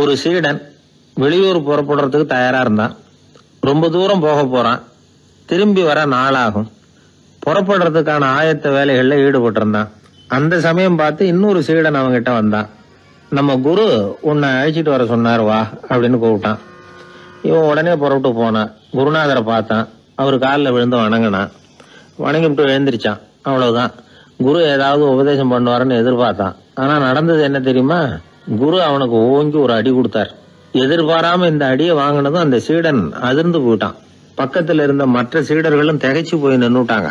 ஒரு சீடன் வெளியூர் புறப்படுறதுக்கு தயாரா இருந்தான். ரொம்ப தூரம் போக போறான். திரும்பி வர நாளாகும். புறப்படுறதுக்கான ஆயத்த வேலைகள்ல ஈடுபட்டு இருந்தான். அந்த சமயம் பார்த்து இன்னொரு சீடன் அவங்கிட்ட வந்தான். நம்ம குரு உன்னை அழைச்சிட்டு வர சொன்னார், வா அப்படின்னு கூப்பிட்டான். இவன் உடனே புறப்பட்டு போனான். குருநாதரை பார்த்தான். அவர் காலில் விழுந்து வணங்கினான். வணங்கிவிட்டு எழுந்திரிச்சான். அவ்வளவுதான். குரு ஏதாவது உபதேசம் பண்ணுவாருன்னு எதிர்பார்த்தான். ஆனா நடந்தது என்ன தெரியுமா? குரு அவனுக்கு ஓங்கி ஒரு அடி கொடுத்தார். எதிர்பாராம இந்த அடியை வாங்கினதும் அந்த சீடன் அதிர்ந்து போயிட்டான். பக்கத்துல இருந்த மற்ற சீடர்களும் திகைச்சு போய் நின்னுட்டாங்க.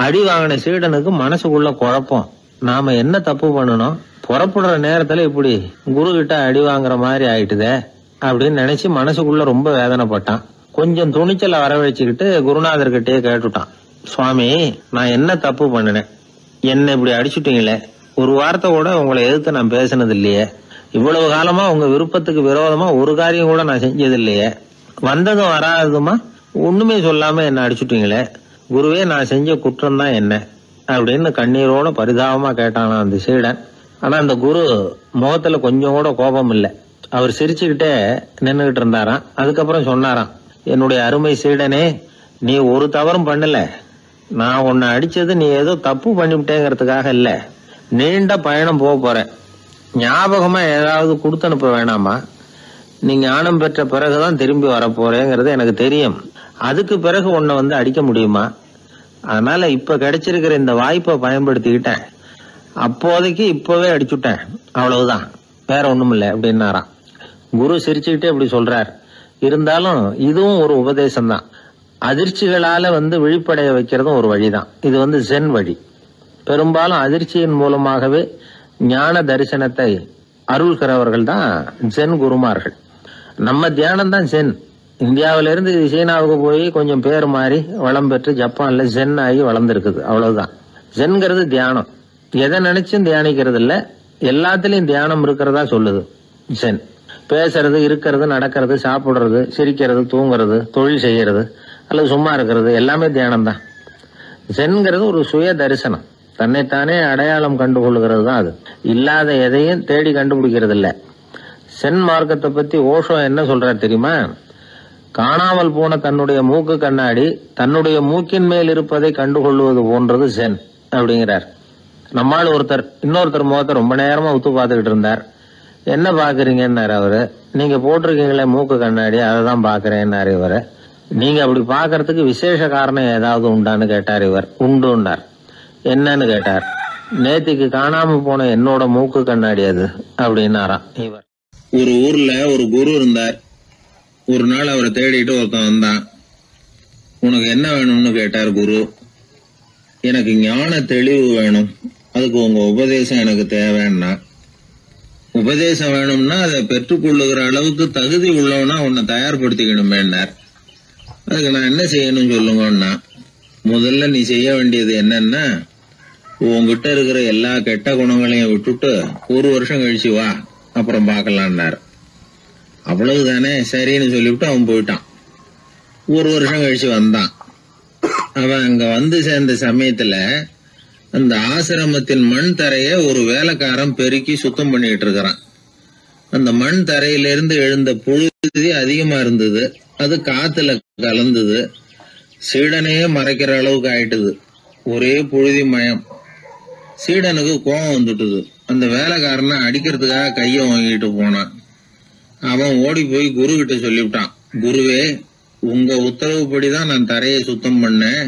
அடி வாங்கின சீடனுக்கு மனசுக்குள்ள குழப்பம். நாம என்ன தப்பு பண்ணணும்? புறப்படுற நேரத்துல இப்படி குரு கிட்ட அடி வாங்குற மாதிரி ஆயிட்டுதே அப்படின்னு நினைச்சு மனசுக்குள்ள ரொம்ப வேதனைப்பட்டான். கொஞ்சம் துணிச்சலை வரவழைச்சுக்கிட்டு குருநாதர்கிட்டயே கேட்டுட்டான். சுவாமி, நான் என்ன தப்பு பண்ணினேன்? என்ன இப்படி அடிச்சுட்டீங்களே? ஒரு வார்த்தை கூட உங்களை எதிர்த்து நான் பேசினது இல்லையே. இவ்வளவு காலமா உங்க விருப்பத்துக்கு விரோதமா ஒரு காரியம் கூட நான் செஞ்சது இல்லையே. வந்ததும் வராததுமா ஒண்ணுமே சொல்லாம என்ன அடிச்சுட்டீங்களே. குருவே, நான் செஞ்ச குற்றம் தான் என்ன அப்படின்னு கண்ணீரோட பரிதாபமா கேட்டானா அந்த சீடன். ஆனா அந்த குரு முகத்துல கொஞ்சம் கூட கோபம் இல்லை. அவர் சிரிச்சுக்கிட்டே நின்னுகிட்டு இருந்தாராம். அதுக்கப்புறம் சொன்னாராம், என்னுடைய அருமை சீடனே, நீ ஒரு தவறும் பண்ணல. நான் உன்னை அடிச்சது நீ ஏதோ தப்பு பண்ணிவிட்டேங்கிறதுக்காக இல்ல. நீண்ட பயணம் போக போற, ஞாபகமா ஏதாவது கொடுத்து அனுப்ப வேணாமா? நீ ஞானம் பெற்ற பிறகுதான் திரும்பி வரப்போறேங்கிறது எனக்கு தெரியும். அதுக்கு பிறகு உன்னை வந்து அடிக்க முடியுமா? அதனால இப்ப கிடைச்சிருக்கிற இந்த வாய்ப்பை பயன்படுத்திக்கிட்டேன். அப்போதைக்கு இப்பவே அடிச்சுட்டேன், அவ்வளவுதான், வேற ஒண்ணும் இல்லை அப்படின்னாராம். குரு சிரிச்சுக்கிட்டே இப்படி சொல்றார். இருந்தாலும் இதுவும் ஒரு உபதேசம் தான். அதிர்ச்சிகளால விழிப்படைய வைக்கிறதும் ஒரு வழிதான். இது ஜென் வழி. பெரும்பாலும் அதிர்ச்சியின் மூலமாகவே ஞான தரிசனத்தை அருள்கிறவர்கள் தான் ஜென் குருமார்கள். நம்ம தியானம் தான் ஜென். இந்தியாவிலிருந்து இது சீனாவுக்கு போய் கொஞ்சம் பேர் மாறி வளம் பெற்று ஜப்பான்ல ஜென் ஆகி வளர்ந்துருக்குது, அவ்வளவுதான். ஜென்கிறது தியானம். எதை நினைச்சும் தியானிக்கிறது இல்ல, எல்லாத்திலையும் தியானம் இருக்கிறதா சொல்லுது ஜென். பேசுறது, இருக்கிறது, நடக்கிறது, சாப்பிடுறது, சிரிக்கிறது, தூங்குறது, தொழில் செய்யறது அல்லது சும்மா இருக்கிறது எல்லாமே தியானம் தான். ஜென்கிறது ஒரு சுய தரிசனம். தன்னைத்தானே அடையாளம் கண்டுகொள்கிறது தான் அது. இல்லாத எதையும் தேடி கண்டுபிடிக்கிறது இல்ல. சென் மார்க்கத்தை பத்தி ஓஷோ என்ன சொல்றாரு தெரியுமா? காணாமல் போன தன்னுடைய மூக்கு கண்ணாடி தன்னுடைய மூக்கின் மேல் இருப்பதை கண்டுகொள்வது போன்றது சென் அப்படிங்கிறார். நம்மால் இன்னொருத்தர் முகத்தை ரொம்ப நேரமா உத்து பார்த்துக்கிட்டு இருந்தார். என்ன பாக்குறீங்கன்னாரு அவரு. நீங்க போட்டிருக்கீங்களே மூக்கு கண்ணாடி, அதை தான் பாக்குறேன்னாரு இவரு. நீங்க அப்படி பாக்குறதுக்கு விசேஷ காரணம் ஏதாவது உண்டான்னு கேட்டார் இவர். உண்டுன்னார். என்னன்னு கேட்டார். நேத்திக்கு காணாம போன என்னோட மூக்கு கண்ணாடி அது அப்படின்னாராம் இவர். ஒரு ஊர்ல ஒரு குரு இருந்தார். ஒரு நாள் அவரை தேடிட்டு ஒருத்தன் வந்தான். உனக்கு என்ன வேணும்னு கேட்டார் குரு. எனக்கு ஞான தெளிவு வேணும், அதுக்கு உங்க உபதேசம் எனக்கு தேவைன்னா. உபதேசம் வேணும்னா அதை பெற்றுக்கொள்ளுகிற அளவுக்கு தகுதி உள்ளவனா உன்னை தயார்படுத்திக்கணுமேன்னார். அதுக்கு நான் என்ன செய்யணும் சொல்லுங்கன்னா, முதல்ல நீ செய்ய வேண்டியது என்னன்னா, உங்ககிட்ட இருக்கிற எல்லா கெட்ட குணங்களையும் விட்டுட்டு 1 வருஷம் கழிச்சு வா, அப்புறம் பாக்கலான்னாரு. அவ்வளவுதானே, சரின்னு சொல்லிவிட்டு அவன் போயிட்டான். 1 வருஷம் கழிச்சு வந்தான். அவன் அங்க வந்து சேர்ந்த சமயத்துல அந்த ஆசிரமத்தின் மண் தரைய ஒரு வேலைக்காரன் பெருக்கி சுத்தம் பண்ணிட்டு இருக்கிறான். அந்த மண் தரையிலிருந்து எழுந்த புழுதி அதிகமா இருந்தது. அது காத்துல கலந்தது. சீடனையே மறைக்கிற அளவுக்கு ஆயிட்டுது. ஒரே புழுதி மயம். சீடனுக்கு கோபம் வந்துட்டுது. அந்த வேலைக்காரனை அடிக்கிறதுக்காக கைய வாங்கிட்டு போனான். அவன் ஓடி போய் குரு கிட்ட சொல்லிவிட்டான். குருவே, உங்க உத்தரவுப்படிதான் நான் தரையை சுத்தம் பண்ணேன்,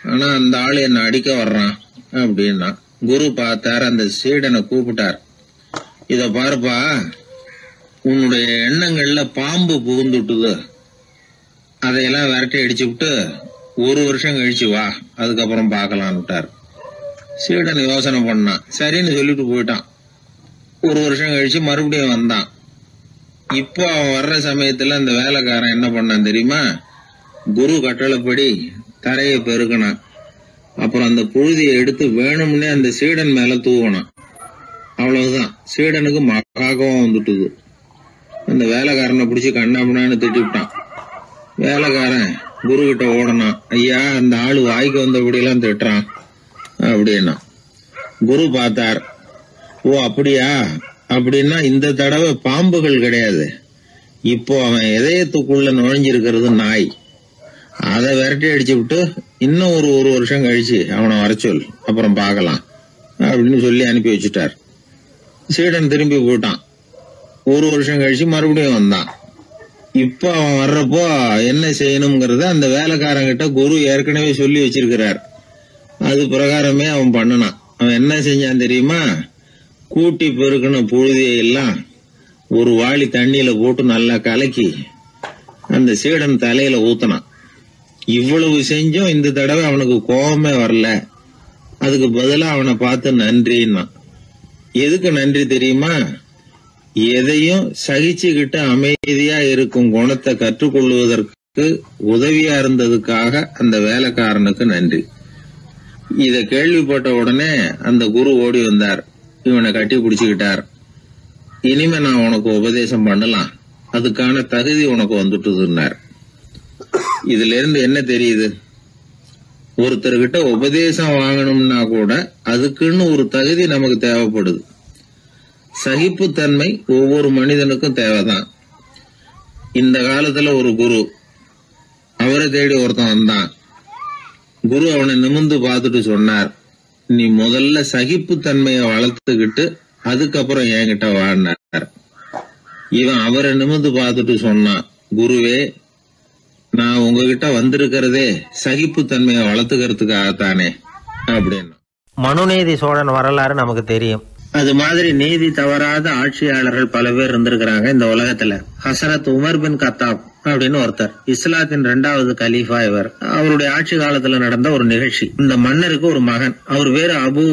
ஆனா அந்த ஆளு என்ன அடிக்க வர்றான் அப்படின்னா. குரு பார்த்தார். அந்த சீடனை கூப்பிட்டார். இத பாருப்பா, உன்னுடைய எண்ணங்கள்ல பாம்பு புகுந்துட்டுது. அதையெல்லாம் விரட்டி அடிச்சு விட்டு 1 வருஷம் கழிச்சு வா, அதுக்கப்புறம் பாக்கலான்னு விட்டார். சீடன் யோசனை பண்ணான். சரின்னு சொல்லிட்டு போயிட்டான். 1 வருஷம் கழிச்சு மறுபடியும் வந்தான். இப்போ அவன் வர்ற சமயத்துல அந்த வேலைக்காரன் என்ன பண்ணான் தெரியுமா? குரு கட்டளைப்படி தரையை பெருக்கினான். அப்புறம் அந்த புழுதியை எடுத்து வேணும்னே அந்த சீடன் மேல தூவனான். அவ்வளவுதான். சீடனுக்கு மகாகோவம் வந்துட்டுது. அந்த வேலைக்காரனை பிடிச்சி கண்ணாமண்ணான்னு திட்டிவிட்டான். வேலைக்காரன் குரு கிட்ட ஓடனான். ஐயா, அந்த ஆளு வாய்க்கு வந்தபடியெல்லாம் திட்டுறான் அப்படின்னா. குரு பார்த்தார். ஓ அப்படியா, அப்படின்னா இந்த தடவை பாம்புகள் கிடையாது, இப்போ அவன் இதயத்துக்குள்ள நுழைஞ்சிருக்கிறது நாய். அதை விரட்டி அடிச்சு விட்டு இன்னும் ஒரு வருஷம் கழிச்சு அவனை வர சொல், அப்புறம் பார்க்கலாம் அப்படின்னு சொல்லி அனுப்பி வச்சுட்டார். சீடன் திரும்பி போயிட்டான். ஒரு வருஷம் கழிச்சு மறுபடியும் வந்தான். இப்ப அவன் வர்றப்போ என்ன செய்யணுங்கிறத அந்த வேலைக்காரங்கிட்ட குரு ஏற்கனவே சொல்லி வச்சிருக்கிறார். அது பிரகாரமே அவன் பண்ணனான். அவன் என்ன செஞ்சான் தெரியுமா? கூட்டி பெருக்கின புழுதியெல்லாம் ஒரு வாளி தண்ணியில போட்டு நல்லா கலக்கி அந்த சீடன் தலையில ஊத்தினான். இவ்வளவு செஞ்சும் இந்த தடவை அவனுக்கு கோபமே வரல. அதுக்கு பதிலா அவனை பார்த்து நன்றின்னா. எதுக்கு நன்றி தெரியுமா? எதையும் சகிச்சுக்கிட்டு அமைதியா இருக்கும் குணத்தை கற்றுக்கொள்வதற்கு உதவியா இருந்ததுக்காக அந்த வேலைக்காரனுக்கு நன்றி. இத கேள்விப்பட்ட உடனே அந்த குரு ஓடி வந்தார். இவனை கட்டி பிடிச்சுக்கிட்டார். இனிமே நான் உனக்கு உபதேசம் பண்ணலாம், அதுக்கான தகுதி உனக்கு வந்துட்டுதுன்னார். இதுல இருந்து என்ன தெரியுது? ஒருத்தர்கிட்ட உபதேசம் வாங்கணும்னா கூட அதுக்குன்னு ஒரு தகுதி நமக்கு தேவைப்படுது. சகிப்புத்தன்மை ஒவ்வொரு மனிதனுக்கும் தேவைதான். இந்த காலத்துல ஒரு குரு, அவரை தேடி ஒருத்தன் வந்தான். குரு அவனை நிமிர்ந்து பார்த்துட்டு சொன்னார், நீ முதல்ல சகிப்புத்தன்மையை வளர்த்துக்கிட்டு அதுக்கப்புறம் என்கிட்ட வாழ்னார். இவன் அவரை நிமிர்ந்து பார்த்துட்டு சொன்னான், குருவே, நான் உங்ககிட்ட வந்திருக்கிறதே சகிப்புத்தன்மையை வளர்த்துக்கிறதுக்காகத்தானே அப்படின்னு. மனுநீதி சோழன் வரலாறு நமக்கு தெரியும். அது மாதிரி நீதி தவறாத ஆட்சியாளர்கள் பல பேர் இருந்திருக்கிறாங்க இந்த உலகத்துல. ஹசரத் உமர் பின் கத்தாப் அப்படின்னு ஒருத்தர், இஸ்லாத்தின் 2வது கலீஃபா இவர். அவருடைய ஆட்சி காலத்துல நடந்த ஒரு நிகழ்ச்சி. இந்த மன்னருக்கு ஒரு மகன், அவர் பேரு அபு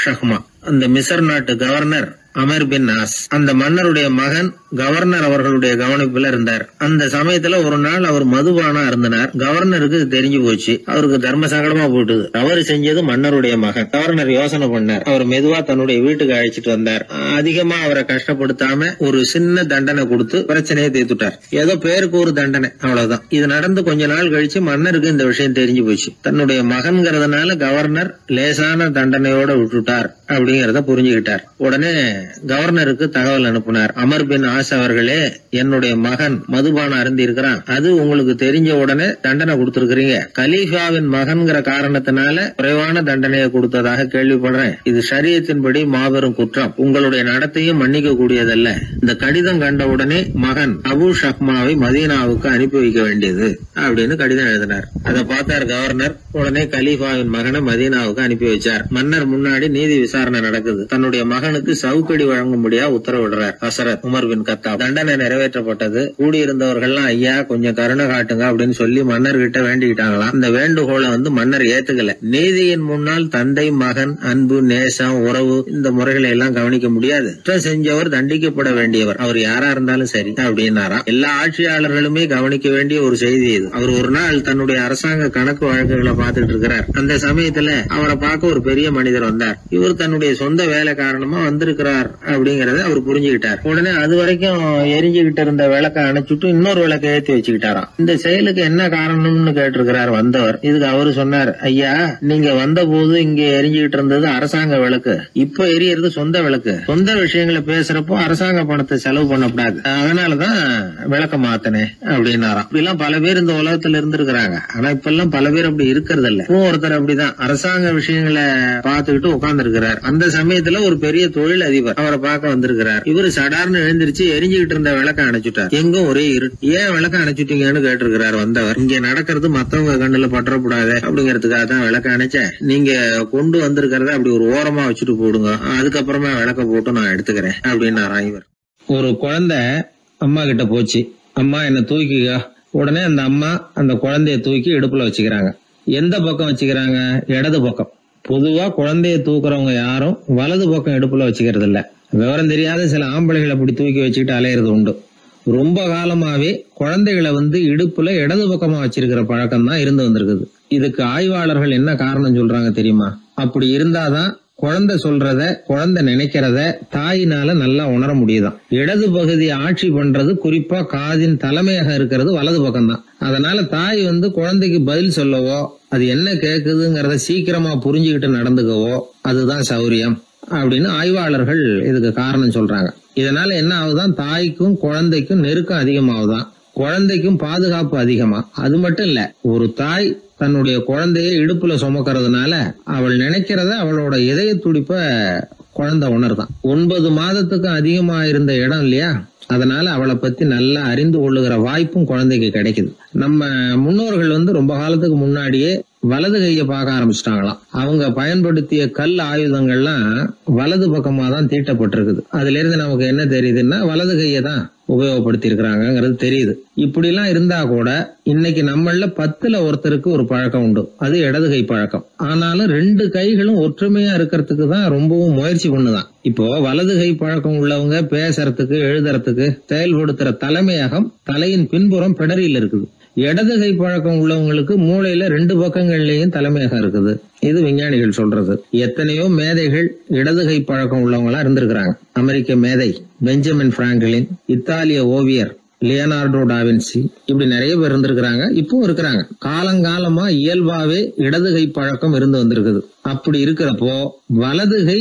ஷஹ்மா. அந்த மிசர் நாட்டு கவர்னர் அமர் பின் நாஸ், அந்த மன்னருடைய மகன் கவர்னர் அவர்களுடைய கவனிப்புல இருந்தார். அந்த சமயத்துல ஒரு நாள் அவர் மதுபானா இருந்தனார். கவர்னருக்கு தெரிஞ்சு போச்சு. அவருக்கு தர்ம சங்கடமா போயிட்டுது. அவர் செஞ்சது மன்னருடைய மகன். கவர்னர் யோசனை பண்ணார். அவர் மெதுவா தன்னுடைய வீட்டுக்கு அழைச்சிட்டு வந்தார். அதிகமா அவரை கஷ்டப்படுத்தாம ஒரு சின்ன தண்டனை கொடுத்து பிரச்சனையை தீர்த்துட்டார். ஏதோ பேருக்கு ஒரு தண்டனை, அவ்வளவுதான். இது நடந்து கொஞ்ச நாள் கழிச்சு மன்னருக்கு இந்த விஷயம் தெரிஞ்சு போச்சு. தன்னுடைய மகன்கிறதுனால கவர்னர் லேசான தண்டனையோட விட்டுட்டார் அப்படிங்கறத புரிஞ்சுக்கிட்டார். உடனே கவர்னருக்கு தகவல் அனுப்பினார். அமர் பின் ஆஸ் அவர்களே, என்னுடைய மகன் மதுபானம் அருந்தி இருக்கிறான், அது உங்களுக்கு தெரிஞ்ச உடனே தண்டனை கொடுத்திருக்கிறீங்க. கலீஃபாவின் மகன்கிற காரணத்தினால குறைவான தண்டனையை கொடுத்ததாக கேள்விப்படுறேன். இது ஷரியத்தின்படி மாபெரும் குற்றம். உங்களுடைய நடத்தையும் மன்னிக்க கூடியதல்ல. இந்த கடிதம் கண்ட உடனே மகன் அபு ஷஹ்மாவை மதீனாவுக்கு அனுப்பி வைக்க வேண்டியது அப்படின்னு கடிதம் எழுதினார். அதை பார்த்தார் கவர்னர். உடனே கலீஃபாவின் மகனை மதீனாவுக்கு அனுப்பி வச்சார். மன்னர் முன்னாடி நீதி விசாரணை நடக்குது. தன்னுடைய மகனுக்கு சவுக்கடி வழங்கும்படியா உத்தரவிடுறார் ஹசரத் உமர் பின் கத்தாப். தண்டனை நிறைவேற்றப்பட்டது. கூடியிருந்தவர்கள் ஐயா கொஞ்சம் கருணை காட்டுங்க அப்படின்னு சொல்லி மன்னர்கிட்ட வேண்டிக்கிட்டாங்களாம். இந்த வேண்டுகோளை மன்னர் ஏத்துக்கல. நீதியின் முன்னால் தந்தை மகன் அன்பு நேசம் உறவு இந்த முறைகளை எல்லாம் கவனிக்க முடியாது. குற்றம் செஞ்சவர் தண்டிக்கப்பட வேண்டியவர், அவர் யாரா இருந்தாலும் சரி அப்படின்னாராம். எல்லா ஆட்சியாளர்களுமே கவனிக்க வேண்டிய ஒரு செய்தி இது. அவர் ஒரு நாள் தன்னுடைய அரசாங்க கணக்கு வழக்குகளை பார்த்துட்டு இருக்கிறார். அந்த சமயத்துல அவரை பார்க்க ஒரு பெரிய மனிதர் வந்தார். இவர் தன்னுடைய சொந்த வேலை காரணமா வந்திருக்கிறார் அப்படிங்கறத அவர் புரிஞ்சுக்கிட்டார். உடனே அது வரைக்கும் எரிஞ்சுகிட்டு இருந்த விளக்க அணைச்சுட்டு இன்னொரு விளக்க ஏற்றி வச்சுக்கிட்டாராம். இந்த செயலுக்கு என்ன காரணம்னு கேட்டிருக்கிறார் வந்தவர். இதுக்கு அவரு சொன்னார், ஐயா, நீங்க வந்த போது இங்க எரிஞ்சுகிட்டு இருந்தது அரசாங்க விளக்கு, இப்ப எரியறது சொந்த விளக்கு. சொந்த விஷயங்களை பேசுறப்போ அரசாங்க பணத்தை செலவு பண்ணக்கூடாது, அதனாலதான் விளக்க மாத்தனேன் அப்படின்னாராம். இப்படிலாம் பல பேர் இந்த உலகத்துல இருந்திருக்கிறாங்க. ஆனா இப்ப எல்லாம் பல பேர் அப்படி இருக்கிறது இல்ல. ஒருத்தர் அப்படிதான் அரசாங்க விஷயங்களை பார்த்துக்கிட்டு உட்கார்ந்து இருக்கிறார். அந்த சமயத்துல ஒரு பெரிய தொழில் அதிபர் அவரை பார்க்க வந்திருக்கிறார். இவரு சடார்னு எழுந்திருச்சு எரிஞ்சுகிட்டு இருந்த விளக்க அணைச்சுட்டார். எங்கும் ஒரே ஏன் விளக்க அணைச்சுட்டீங்கன்னு கேட்டிருக்கிறார் வந்தவர். இங்க நடக்கிறது மத்தவங்க கண்ணுல பற்றக்கூடாது அப்படிங்கறதுக்காக தான் விளக்க அணைச்சேன். நீங்க கொண்டு வந்திருக்கிறத அப்படி ஒரு ஓரமா வச்சுட்டு போடுங்க, அதுக்கப்புறமா விளக்க போட்டு நான் எடுத்துக்கிறேன் அப்படின்னாராம் இவர். ஒரு குழந்தை அம்மா கிட்ட போச்சு, அம்மா என்ன தூக்கிக்க. உடனே அந்த அம்மா அந்த குழந்தைய தூக்கி இடுப்புல வச்சுக்கிறாங்க. எந்த பக்கம் வச்சுக்கிறாங்க? இடது பக்கம். பொதுவா குழந்தைய தூக்குறவங்க யாரும் வலது பக்கம் இடுப்புல வச்சுக்கிறது இல்ல. விவரம் தெரியாத சில ஆம்பளைகளை அப்படி தூக்கி வச்சுக்கிட்டு அலையிறது உண்டு. ரொம்ப காலமாவே குழந்தைகளை இடுப்புல இடது பக்கமா வச்சிருக்கிற பழக்கம் தான் இருந்து வந்திருக்குது. இதுக்கு ஆய்வாளர்கள் என்ன காரணம் சொல்றாங்க தெரியுமா? அப்படி இருந்தாதான் குழந்தை சொல்றத குழந்தை நினைக்கிறத தாயினால நல்லா உணர முடியுதாம். இடது பகுதி ஆட்சி பண்றது குறிப்பா காதின் தலைமையாக இருக்கிறது வலது பக்கம் தான். அதனால தாய் குழந்தைக்கு பதில் சொல்லவோ அது என்ன கேக்குதுங்கிறத சீக்கிரமா புரிஞ்சுக்கிட்டு நடந்துக்கவோ அதுதான் சௌரியம் அப்படின்னு ஆய்வாளர்கள் இதுக்கு காரணம் சொல்றாங்க. இதனால என்ன ஆகுதான், தாய்க்கும் குழந்தைக்கும் நெருக்கம் அதிகமாகுதான், குழந்தைக்கும் பாதுகாப்பு அதிகமா. அது மட்டும் இல்ல, ஒரு தாய் தன்னுடைய குழந்தைய இடுப்புல சுமக்கிறதுனால அவள் நினைக்கிறத அவளோட இதய துடிப்ப குழந்தை உணர்தான். 9 மாதத்துக்கு அதிகமா இருந்த இடம் இல்லையா, அதனால அவளை பத்தி நல்லா அறிந்து கொள்ளுகிற வாய்ப்பும் குழந்தைக்கு கிடைக்குது. நம்ம முன்னோர்கள் ரொம்ப காலத்துக்கு முன்னாடியே வலது கையை பார்க்க ஆரம்பிச்சிட்டாங்களாம். அவங்க பயன்படுத்திய கல் ஆயுதங்கள்லாம் வலது பக்கமா தான் தீட்டப்பட்டிருக்குது. அதுல இருந்து நமக்கு என்ன தெரியுதுன்னா, வலது கையை தான் உபயோகப்படுத்தி இருக்கிறாங்கிறது தெரியுது. இப்படி எல்லாம் இருந்தா கூட இன்னைக்கு நம்மள 10ல் ஒருத்தருக்கு ஒரு பழக்கம் உண்டு, அது இடது கை பழக்கம். ஆனாலும் 2 கைகளும் ஒற்றுமையா இருக்கிறதுக்கு தான் ரொம்பவும் முயற்சி பண்ணுதான். இப்போ வலது கை பழக்கம் உள்ளவங்க பேசுறதுக்கு எழுதுறதுக்கு செயல்படுத்துற தலைமையகம் தலையின் பின்புறம் பிடரியில் இருக்குது. இடது கை பழக்கம் உள்ளவங்களுக்கு மூளையில 2 பக்கங்கள்லயும் தலைமையகம் இருக்குது. இது விஞ்ஞானிகள் சொல்றது. எத்தனையோ மேதைகள் இடது கை பழக்கம் உள்ளவங்களா இருந்திருக்கிறாங்க. அமெரிக்க மேதை பெஞ்சமின் பிராங்கிலின், இத்தாலிய ஓவியர் லியோனார்டோ டாவின்சி, இப்படி நிறைய பேர் இருந்திருக்கிறாங்க, இப்பவும் இருக்கிறாங்க. காலங்காலமா இயல்பாவே இடது கை பழக்கம் இருந்து வந்திருக்குது. அப்படி இருக்கிறப்போ வலது கை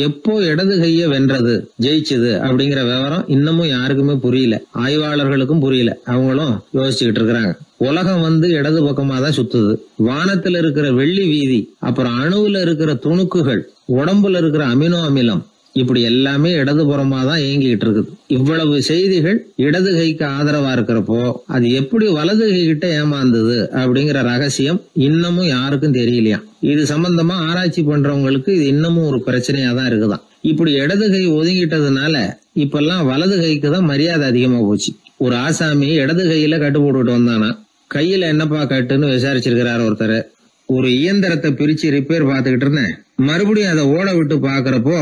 எப்போ இடது கைய வென்றது, ஜெயிச்சது அப்படிங்கிற விவரம் இன்னமும் யாருக்குமே புரியல, ஆய்வாளர்களுக்கும் புரியல. அவங்களும் யோசிச்சுக்கிட்டு இருக்கிறாங்க. உலகம் இடது பக்கமா தான் சுத்துது. வானத்துல இருக்கிற வெள்ளி வீதி, அப்புறம் அணுவுல இருக்கிற துணுக்குகள், உடம்புல இருக்கிற அமினோ அமிலம், இப்படி எல்லாமே இடதுபுறமா தான் இயங்கிட்டு இருக்குது. இவ்வளவு செய்திகள் இடது கைக்கு ஆதரவா இருக்கிறப்போ அது எப்படி வலது கை கிட்ட ஏமாந்தது அப்படிங்கிற ரகசியம் இன்னமும் யாருக்கும் தெரியலையா. இது சம்பந்தமா ஆராய்ச்சி பண்றவங்களுக்கு இது இன்னமும் ஒரு பிரச்சனையா தான் இருக்குதான். இப்படி இடது கை ஒதுங்கிட்டதுனால இப்பெல்லாம் வலது கைக்கு தான் மரியாதை அதிகமா போச்சு. ஒரு ஆசாமி இடது கையில கட்டு போட்டுட்டு வந்தானா, கையில என்னப்பா கட்டுன்னு விசாரிச்சிருக்கிறார் ஒருத்தர். ஒரு இயந்திரத்தை பிரிச்சு ரிப்பேர் பார்த்துக்கிட்டு இருந்தேன், மறுபடியும் அதை ஓட விட்டு பாக்குறப்போ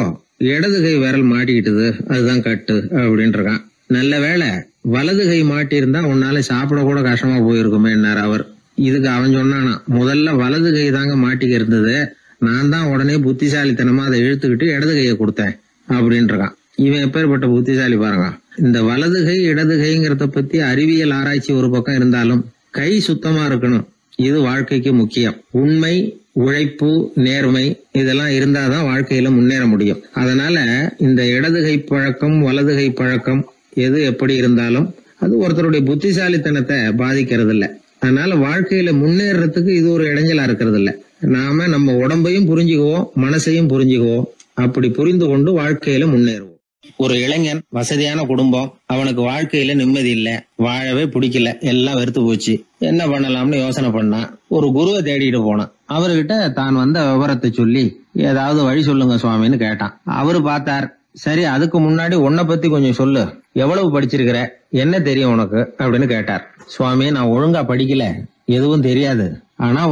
இடது கை விரல் மாட்டிக்கிட்டது, அதுதான் கட்டு அப்படின்னு இருக்கான். நல்ல வேளை வலது கை மாட்டி இருந்தா உன்னால சாப்பிட கூட கஷ்டமா போயிருக்குமே என்னார் அவர். இதுக்கு அவன் சொன்னானா, முதல்ல வலது கை தாங்க மாட்டிக்க இருந்தது, நான் தான் உடனே புத்திசாலித்தனமா அதை இழுத்துக்கிட்டு இடது கையை கொடுத்தேன் அப்படின்னு இருக்கான். இவன் எப்பேற்பட்ட புத்திசாலி பாருங்க. இந்த வலது கை இடது கைங்கிறத பத்தி அறிவியல் ஆராய்ச்சி ஒரு பக்கம் இருந்தாலும் கை சுத்தமா இருக்கணும், இது வாழ்க்கைக்கு முக்கியம். உண்மை, உழைப்பு, நேர்மை இதெல்லாம் இருந்தாதான் வாழ்க்கையில முன்னேற முடியும். அதனால இந்த இடது கை பழக்கம் வலது கை பழக்கம் எது எப்படி இருந்தாலும் அது ஒருத்தருடைய புத்திசாலித்தனத்தை பாதிக்கிறது இல்ல. அதனால வாழ்க்கையில முன்னேறதுக்கு இது ஒரு இடைஞ்சலா இருக்கிறது இல்ல. நாம நம்ம உடம்பையும் புரிஞ்சுக்குவோம், மனசையும் புரிஞ்சுக்குவோம். அப்படி புரிந்து கொண்டு வாழ்க்கையில முன்னேறுவோம். ஒரு இளைஞன், வசதியான குடும்பம், அவனுக்கு வாழ்க்கையில நிம்மதி இல்ல, வாழவே பிடிக்கல, எல்லாம் வெறுத்து போச்சு. என்ன பண்ணலாம்னு யோசனை பண்ணான். ஒரு குருவை தேடிட்டு போனான். அவர்கிட்ட தான் வந்த விவரத்தை சொல்லி ஏதாவது வழி சொல்லுங்க சுவாமின்னு கேட்டான். அவரு பார்த்தார், சரி அதுக்கு முன்னாடி உன்னை பத்தி கொஞ்சம் சொல்லு, எவ்வளவு படிச்சிருக்கிற, என்ன தெரியும் உனக்கு அப்படின்னு கேட்டார். சுவாமி, நான் ஒழுங்கா படிக்கல, எதுவும் தெரியாது, ஆனா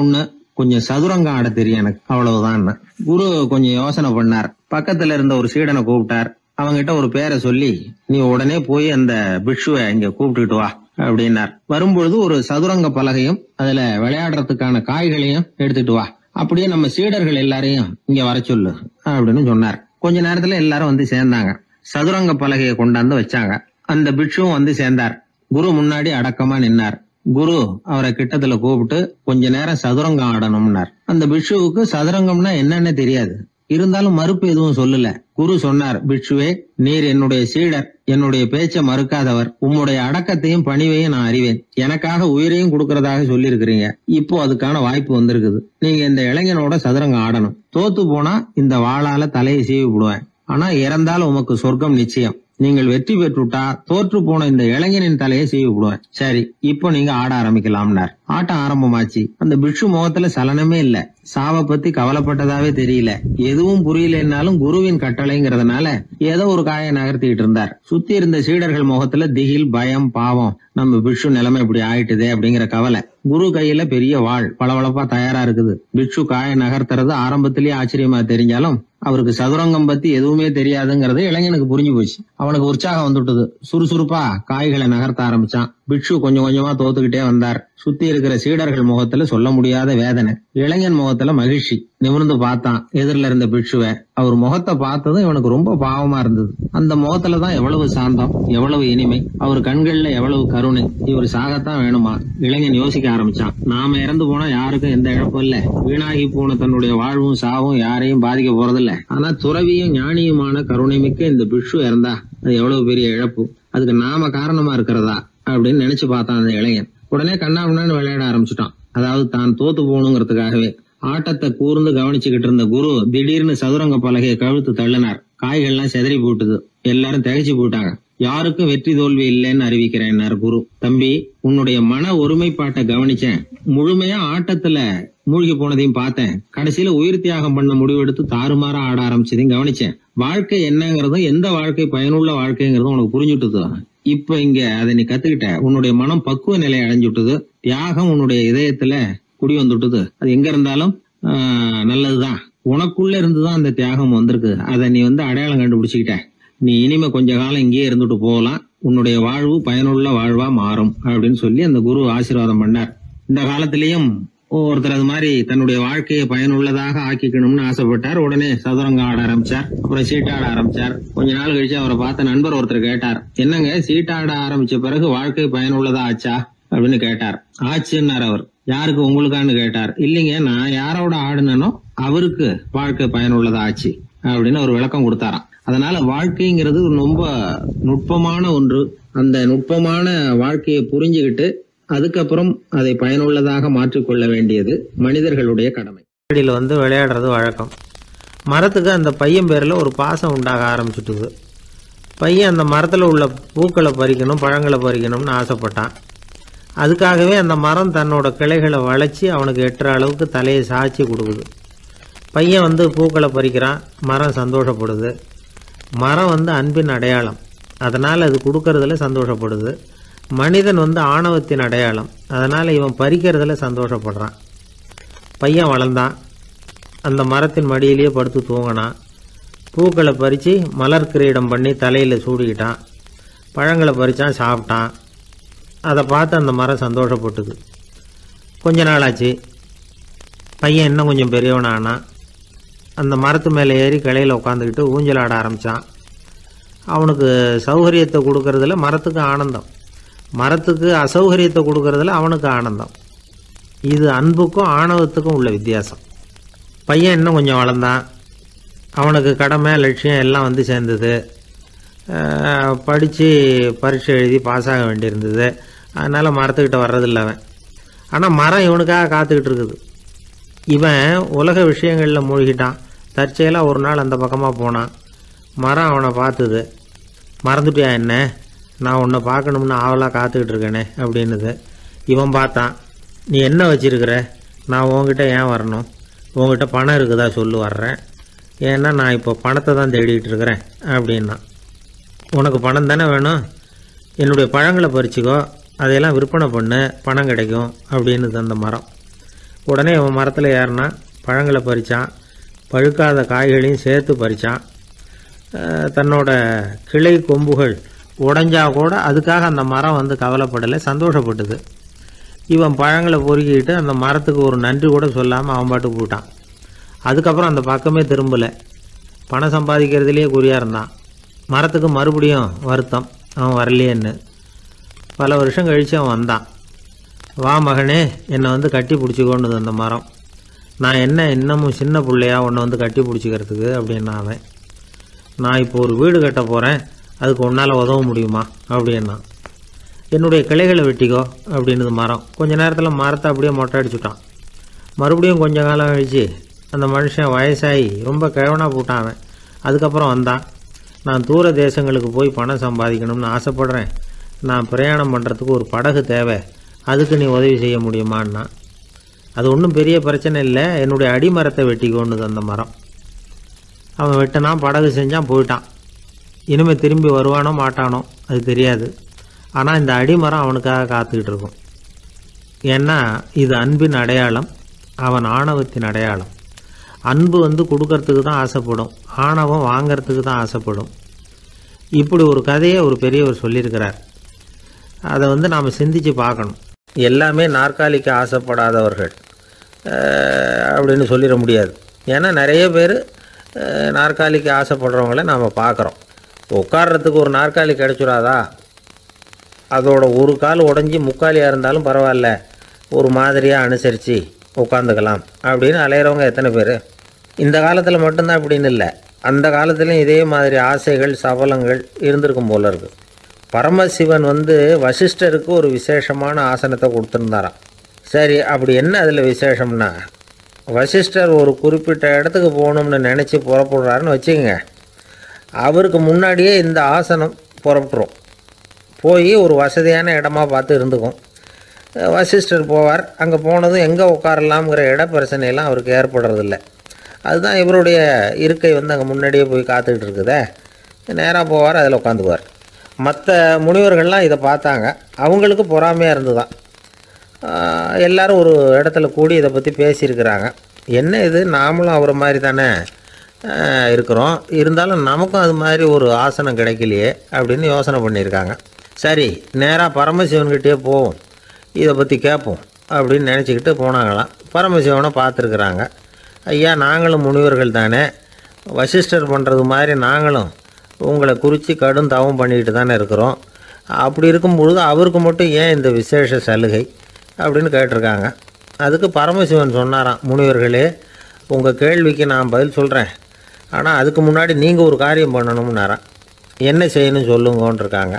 கொஞ்சம் சதுரங்கம் ஆட தெரியும் எனக்கு, அவ்வளவுதான். குரு கொஞ்சம் யோசனை பண்ணார். பக்கத்துல இருந்த ஒரு சீடனை கூப்பிட்டார். அவங்கிட்ட ஒரு பேரை சொல்லி, நீ உடனே போய் அந்த பிக்ஷுவை இங்க கூப்பிட்டுட்டு வா அப்படின்னார். வரும்பொழுது ஒரு சதுரங்க பலகையும் அதுல விளையாடுறதுக்கான காய்களையும் எடுத்துட்டு வா, அப்படியே நம்ம சீடர்கள் எல்லாரையும் இங்க வர சொல்லு அப்படின்னு சொன்னார். கொஞ்ச நேரத்துல எல்லாரும் வந்து சேர்ந்தாங்க. சதுரங்க பலகையை கொண்டாந்து வச்சாங்க. அந்த பிக்ஷுவும் சேர்ந்தார். குரு முன்னாடி அடக்கமா நின்னார். குரு அவரை கிட்டத்துல கூப்பிட்டு கொஞ்ச நேரம் சதுரங்கம் ஆடணும்னார். அந்த பிக்ஷுவுக்கு சதுரங்கம்னா என்னன்னு தெரியாது, இருந்தாலும் மறுப்பு எதுவும் சொல்லல. குரு சொன்னார், பிக்ஷுவே, நீர் என்னுடைய சீடர், என்னுடைய பேச்சை மறுக்காதவர், உம்முடைய அடக்கத்தையும் பணிவையும் நான் அறிவேன், எனக்காக உயிரையும் கொடுக்கறதாக சொல்லி இருக்கிறீங்க. இப்போ அதுக்கான வாய்ப்பு வந்திருக்குது. நீங்க இந்த இளைஞனோட சதுரங்கம் ஆடணும். தோத்து போனா இந்த வாளால தலையை சீவி விடுவேன், ஆனா இறந்தாலும் உமக்கு சொர்க்கம் நிச்சயம். நீங்கள் வெற்றி பெற்றுட்டா தோற்று போன இந்த இளைஞனின் தலையை சீவி விடுவேன். சரி, இப்போ நீங்க ஆட ஆரம்பிக்கலாம்னார். ஆட்டம் ஆரம்பமாச்சு. அந்த பிக்ஷு முகத்துல சலனமே இல்ல, சாவை பத்தி கவலைப்பட்டதாவே தெரியல. எதுவும் புரியலன்னாலும் குருவின் கட்டளைங்கிறதுனால ஏதோ ஒரு காயை நகர்த்திட்டு இருந்தார். சுத்தி இருந்த சீடர்கள் முகத்துல திகில், பயம், பாவம், நம்ம பிக்ஷு நிலைமை இப்படி ஆயிட்டுதே அப்படிங்கிற கவலை. குரு கையில பெரிய வாள் பளபளப்பா தயாரா இருக்குது. பிக்ஷு காயை நகர்த்துறது ஆரம்பத்திலேயே ஆச்சரியமா தெரிஞ்சாலும் அவருக்கு சதுரங்கம் பத்தி எதுவுமே தெரியாதுங்கிறது இளைஞனுக்கு புரிஞ்சு போச்சு. அவனுக்கு உற்சாகம் வந்துட்டது. சுறுசுறுப்பா காய்களை நகர்த்த ஆரம்பிச்சான். பிக்ஷு கொஞ்சம் கொஞ்சமா தோத்துக்கிட்டே வந்தார். சுத்தி இருக்கிற சீடர்கள் முகத்துல சொல்ல முடியாத வேதனை, இளைஞன் முகத்துல மகிழ்ச்சி. நிமிர்ந்து பார்த்தான் எதிரில இருந்த பிட்சுவை. அவர் முகத்தை பார்த்ததும் இவனுக்கு ரொம்ப பாவமா இருந்தது. அந்த முகத்துலதான் எவ்வளவு சாந்தம், எவ்வளவு இனிமை, அவர் கண்கள்ல எவ்வளவு கருணை. இவர் சாகத்தான் வேணுமா? இளைஞன் யோசிக்க ஆரம்பிச்சான். நாம இறந்து போனா யாருக்கும் எந்த இழப்பும் இல்ல. வீணாகி போன தன்னுடைய வாழ்வும் சாவும் யாரையும் பாதிக்க போறதில்ல. ஆனா துறவியும் ஞானியுமான கருணை மிக்க இந்த பிட்சு இறந்தா அது எவ்வளவு பெரிய இழப்பு. அதுக்கு நாம காரணமா இருக்கிறதா அப்படின்னு நினைச்சு பார்த்தான் அந்த இளைஞன். உடனே கண்ணாமண்ணான்னு விளையாட ஆரம்பிச்சுட்டான். அதாவது தான் தோத்து போகணுங்கிறதுக்காகவே. ஆட்டத்தை கூர்ந்து கவனிச்சுக்கிட்டு இருந்த குரு திடீர்னு சதுரங்க பலகையை கழுத்து தள்ளினார். காய்கள்லாம் செதறி போட்டுது. எல்லாரும் திகைச்சு போட்டாங்க. யாருக்கும் வெற்றி தோல்வி இல்லைன்னு அறிவிக்கிறேன்னார் குரு. தம்பி, உன்னுடைய மன ஒருமைப்பாட்டை கவனிச்சேன். முழுமையா ஆட்டத்துல மூழ்கி போனதையும் பார்த்தேன். கடைசியில உயிர் தியாகம் பண்ண முடிவெடுத்து தாறுமாறா ஆட ஆரம்பிச்சதையும் கவனிச்சேன். வாழ்க்கை என்னங்கிறதும் எந்த வாழ்க்கை பயனுள்ள வாழ்க்கைங்கிறதும் உனக்கு புரிஞ்சுட்டுது. இப்ப இங்க அதை நீ கத்துக்கிட்ட. உன்னுடைய மனம் பக்குவ நிலை அடைஞ்சுட்டுது. தியாகம் உன்னுடைய இதயத்துல குடி வந்துட்டுது. அது எங்க இருந்தாலும் நல்லதுதான். உனக்குள்ள இருந்துதான் அந்த தியாகம் வந்திருக்கு. அதை நீ அடையாளம் கண்டுபிடிச்சுக்கிட்ட. நீ இனிமே கொஞ்ச காலம் இங்கேயே இருந்துட்டு போகலாம். உன்னுடைய வாழ்வு பயனுள்ள வாழ்வா மாறும் அப்படின்னு சொல்லி அந்த குரு ஆசீர்வாதம் பண்ணார். இந்த காலத்திலயும் ஒருத்தர் அது மாதிரி தன்னுடைய வாழ்க்கையை பயனுள்ளதாக ஆக்கிக்கணும்னு ஆசைப்பட்டார். உடனே சதுரங்கம் ஆட ஆரம்பிச்சார். அப்புறம் சீட்டாட ஆரம்பிச்சார். கொஞ்ச நாள் கழிச்சு அவரை பார்த்த நண்பர் ஒருத்தர் கேட்டார், என்னங்க சீட்டாட ஆரம்பிச்ச பிறகு வாழ்க்கை பயனுள்ளதா ஆச்சா அப்படின்னு கேட்டார். ஆச்சுன்னார் அவர். யாருக்கு, உங்களுக்கான்னு கேட்டார். இல்லைங்க, நான் யாரோட ஆடுனோ அவருக்கு வாழ்க்கை பயனுள்ளதா ஆச்சு அப்படின்னு ஒரு விளக்கம் கொடுத்தாராம். அதனால வாழ்க்கைங்கிறது ரொம்ப நுட்பமான ஒன்று. அந்த நுட்பமான வாழ்க்கையை புரிஞ்சுக்கிட்டு அதுக்கப்புறம் அதை பயனுள்ளதாக மாற்றிக்கொள்ள வேண்டியது மனிதர்களுடைய கடமை. விளையாடுறது வழக்கம். மரத்துக்கு அந்த பையன் பேரில் ஒரு பாசம் உண்டாக ஆரம்பிச்சுட்டுது. பையன் அந்த மரத்தில் உள்ள பூக்களை பறிக்கணும், பழங்களை பறிக்கணும்னு ஆசைப்பட்டான். அதுக்காகவே அந்த மரம் தன்னோட கிளைகளை வளைச்சி அவனுக்கு எட்டுற அளவுக்கு தலையை சாய்ச்சி கொடுக்குது. பையன் பூக்களை பறிக்கிறான். மரம் சந்தோஷப்படுது. மரம் அன்பின் அடையாளம். அதனால் அது கொடுக்கறதுல சந்தோஷப்படுது. மனிதன் ஆணவத்தின் அடையாளம். அதனால் இவன் பறிக்கிறதுல சந்தோஷப்படுறான். பையன் வளர்ந்தான். அந்த மரத்தின் மடியிலேயே படுத்து தூங்கினான். பூக்களை பறித்து மலர் கிரீடம் பண்ணி தலையில் சூடிக்கிட்டான். பழங்களை பறித்தான், சாப்பிட்டான். அதை பார்த்து அந்த மரம் சந்தோஷப்பட்டுது. கொஞ்ச நாளாச்சு. பையன் இன்னும் கொஞ்சம் பெரியவனானான். அந்த மரத்து மேலே ஏறி கிளையில் உட்காந்துக்கிட்டு ஊஞ்சல் ஆட ஆரம்பித்தான். அவனுக்கு சௌகரியத்தை கொடுக்கறதுல மரத்துக்கு ஆனந்தம், மரத்துக்கு அசௌகரியத்தை கொடுக்கறதுல அவனுக்கு ஆனந்தம். இது அன்புக்கும் ஆணவத்துக்கும் உள்ள வித்தியாசம். பையன் இன்னும் கொஞ்சம் வளர்ந்தான். அவனுக்கு கடமை, லட்சியம் எல்லாம் சேர்ந்தது. படித்து பரீட்சை எழுதி பாஸ் ஆக வேண்டியிருந்தது. அதனால் மரத்துக்கிட்ட வர்றதில்லை அவன். ஆனால் மரம் இவனுக்காக காத்துக்கிட்டு இருக்குது. இவன் உலக விஷயங்களில் மூழ்கிட்டான். தற்செயலாக ஒரு நாள் அந்த பக்கமாக போனான். மரம் அவனை பார்த்துது. மறந்துட்டியா என்ன, நான் உன்னை பார்க்கணும்னு ஆவலாக காத்துக்கிட்டு இருக்கேனே அப்படின்னுது. இவன் பார்த்தான். நீ என்ன வச்சிருக்கிற, நான் உங்ககிட்ட ஏன் வரணும், உங்ககிட்ட பணம் இருக்குதா சொல்லு, வர்றேன். ஏன்னா நான் இப்போ பணத்தை தான் தேடிக்கிட்டு இருக்கிறேன் அப்படின்னா. உனக்கு பணம் தானே வேணும், என்னுடைய பழங்களை பறிச்சிக்கோ, அதையெல்லாம் விற்பனை பண்ணு, பணம் கிடைக்கும் அப்படின்னுது அந்த மரம். உடனே இவன் மரத்தில் ஏறினா, பழங்களை பறித்தான். பழுக்காத காய்களையும் சேர்த்து பறித்தான். தன்னோட கிளை கொம்புகள் உடஞ்சா கூட அதுக்காக அந்த மரம் கவலைப்படலை, சந்தோஷப்பட்டுது. இவன் பழங்களை பொறுக்கிட்டு அந்த மரத்துக்கு ஒரு நன்றி கூட சொல்லாமல் அவன் பாட்டுக்கு போட்டான். அதுக்கப்புறம் அந்த பக்கமே திரும்பலை. பணம் சம்பாதிக்கிறதுலேயே குறியாக இருந்தான். மரத்துக்கு மறுபடியும் வருத்தம், அவன் வரலையேன்னு. பல வருஷம் கழித்து அவன் வந்தான். வா மகனே, என்னை கட்டி பிடிச்சிக்கொண்டுது அந்த மரம். நான் என்ன இன்னமும் சின்ன பிள்ளையா உன்னை கட்டி பிடிச்சிக்கிறதுக்கு அப்படின்னா அவன். நான் இப்போ ஒரு வீடு கட்ட போகிறேன், அதுக்கு உன்னால் உதவ முடியுமா அப்படின்னா. என்னுடைய கிளைகளை வெட்டிக்கோ அப்படின்னுது மரம். கொஞ்ச நேரத்தில் மரத்தை அப்படியே மொட்டை அடிச்சுட்டான். மறுபடியும் கொஞ்ச காலம் கழிச்சு அந்த மனுஷன் வயசாகி ரொம்ப கிழவனாக போட்டான் அவன். அதுக்கப்புறம் வந்தான். நான் தூர தேசங்களுக்கு போய் பணம் சம்பாதிக்கணும்னு ஆசைப்படுறேன். நான் பிரயாணம் பண்ணுறதுக்கு ஒரு படகு தேவை, அதுக்கு நீ உதவி செய்ய முடியுமான்னா. அது ஒன்றும் பெரிய பிரச்சனை இல்லை, என்னுடைய அடிமரத்தை வெட்டிக்கோன்னுது அந்த மரம். அவன் வெட்டினான், படகு செஞ்சான், போயிட்டான். இனிமேல் திரும்பி வருவானோ மாட்டானோ அது தெரியாது. ஆனால் இந்த அடிமரம் அவனுக்காக காத்துக்கிட்டு இருக்கும். ஏன்னா இது அன்பின் அடையாளம், அவன் ஆணவத்தின் அடையாளம். அன்பு கொடுக்கறதுக்கு தான் ஆசைப்படும், ஆணவம் வாங்கிறதுக்கு தான் ஆசைப்படும். இப்படி ஒரு கதையை ஒரு பெரியவர் சொல்லியிருக்கிறார். அதை நாம் சிந்திச்சு பார்க்கணும். எல்லாமே நாற்காலிக்கு ஆசைப்படாதவர்கள் அப்படின்னு சொல்லிட முடியாது. ஏன்னா நிறைய பேர் நாற்காலிக்கு ஆசைப்படுறவங்கள நாம் பார்க்குறோம். உட்கார்றதுக்கு ஒரு நாற்காலி கிடச்சிடாதா, அதோட ஒரு கால் உடஞ்சி முக்காலியாக இருந்தாலும் பரவாயில்ல, ஒரு மாதிரியாக அனுசரித்து உட்காந்துக்கலாம் அப்படின்னு அலையிறவங்க எத்தனை பேர்? இந்த காலத்தில் மட்டும்தான் அப்படின்னு இல்லை, அந்த காலத்துலேயும் இதே மாதிரி ஆசைகள் சபலங்கள் இருந்திருக்கும் போல இருக்குது. பரமசிவன் வசிஷ்டருக்கு ஒரு விசேஷமான ஆசனத்தை கொடுத்துருந்தாராம். சரி, அப்படி என்ன அதில் விசேஷம்னா, வசிஷ்டர் ஒரு குறிப்பிட்ட இடத்துக்கு போகணும்னு நினச்சி புறப்படுறாருன்னு வச்சுக்கோங்க. அவருக்கு முன்னாடியே இந்த ஆசனம் புறப்பட்டுரும். போய் ஒரு வசதியான இடமா பார்த்து இருந்துக்கும். வசிஷ்டர் போவார். அங்கே போனதும் எங்கே உட்காரலாம்ங்கிற இட பிரச்சனையெல்லாம் அவருக்கு ஏற்படுறதில்ல. அதுதான் இவருடைய இருக்கை அங்கே முன்னாடியே போய் காத்துக்கிட்டு இருக்குதே. நேராக போவார், அதில் உட்காந்துக்குவார். மற்ற முனிவர்கள்லாம் இதை பார்த்தாங்க. அவங்களுக்கு பொறாமையாக இருந்து தான் எல்லோரும் ஒரு இடத்துல கூடி இதை பற்றி பேசியிருக்கிறாங்க. என்ன இது, நாமளும் அவரை மாதிரி தானே இருக்கிறோம், இருந்தாலும் நமக்கும் அது மாதிரி ஒரு ஆசனம் கிடைக்கலையே அப்படின்னு யோசனை பண்ணியிருக்காங்க. சரி, நேராக பரமசிவன்கிட்டே போவோம், இதை பற்றி கேட்போம் அப்படின்னு நினச்சிக்கிட்டு போனாங்களாம். பரமசிவனை பார்த்துருக்குறாங்க. ஐயா, நாங்களும் முனிவர்கள் தானே, வசிஷ்டர் பண்ணுறது மாதிரி நாங்களும் உங்களை குறித்து கடும் தவம் பண்ணிக்கிட்டு தானே இருக்கிறோம். அப்படி இருக்கும்பொழுது அவருக்கு மட்டும் ஏன் இந்த விசேஷ சலுகை அப்படின்னு கேட்டிருக்காங்க. அதுக்கு பரமசிவன் சொன்னாராம், முனிவர்களே, உங்கள் கேள்விக்கு நான் பதில் சொல்கிறேன், ஆனால் அதுக்கு முன்னாடி நீங்கள் ஒரு காரியம் பண்ணணும்னாராம். என்ன செய்யணும் சொல்லுங்கன்றிருக்காங்க.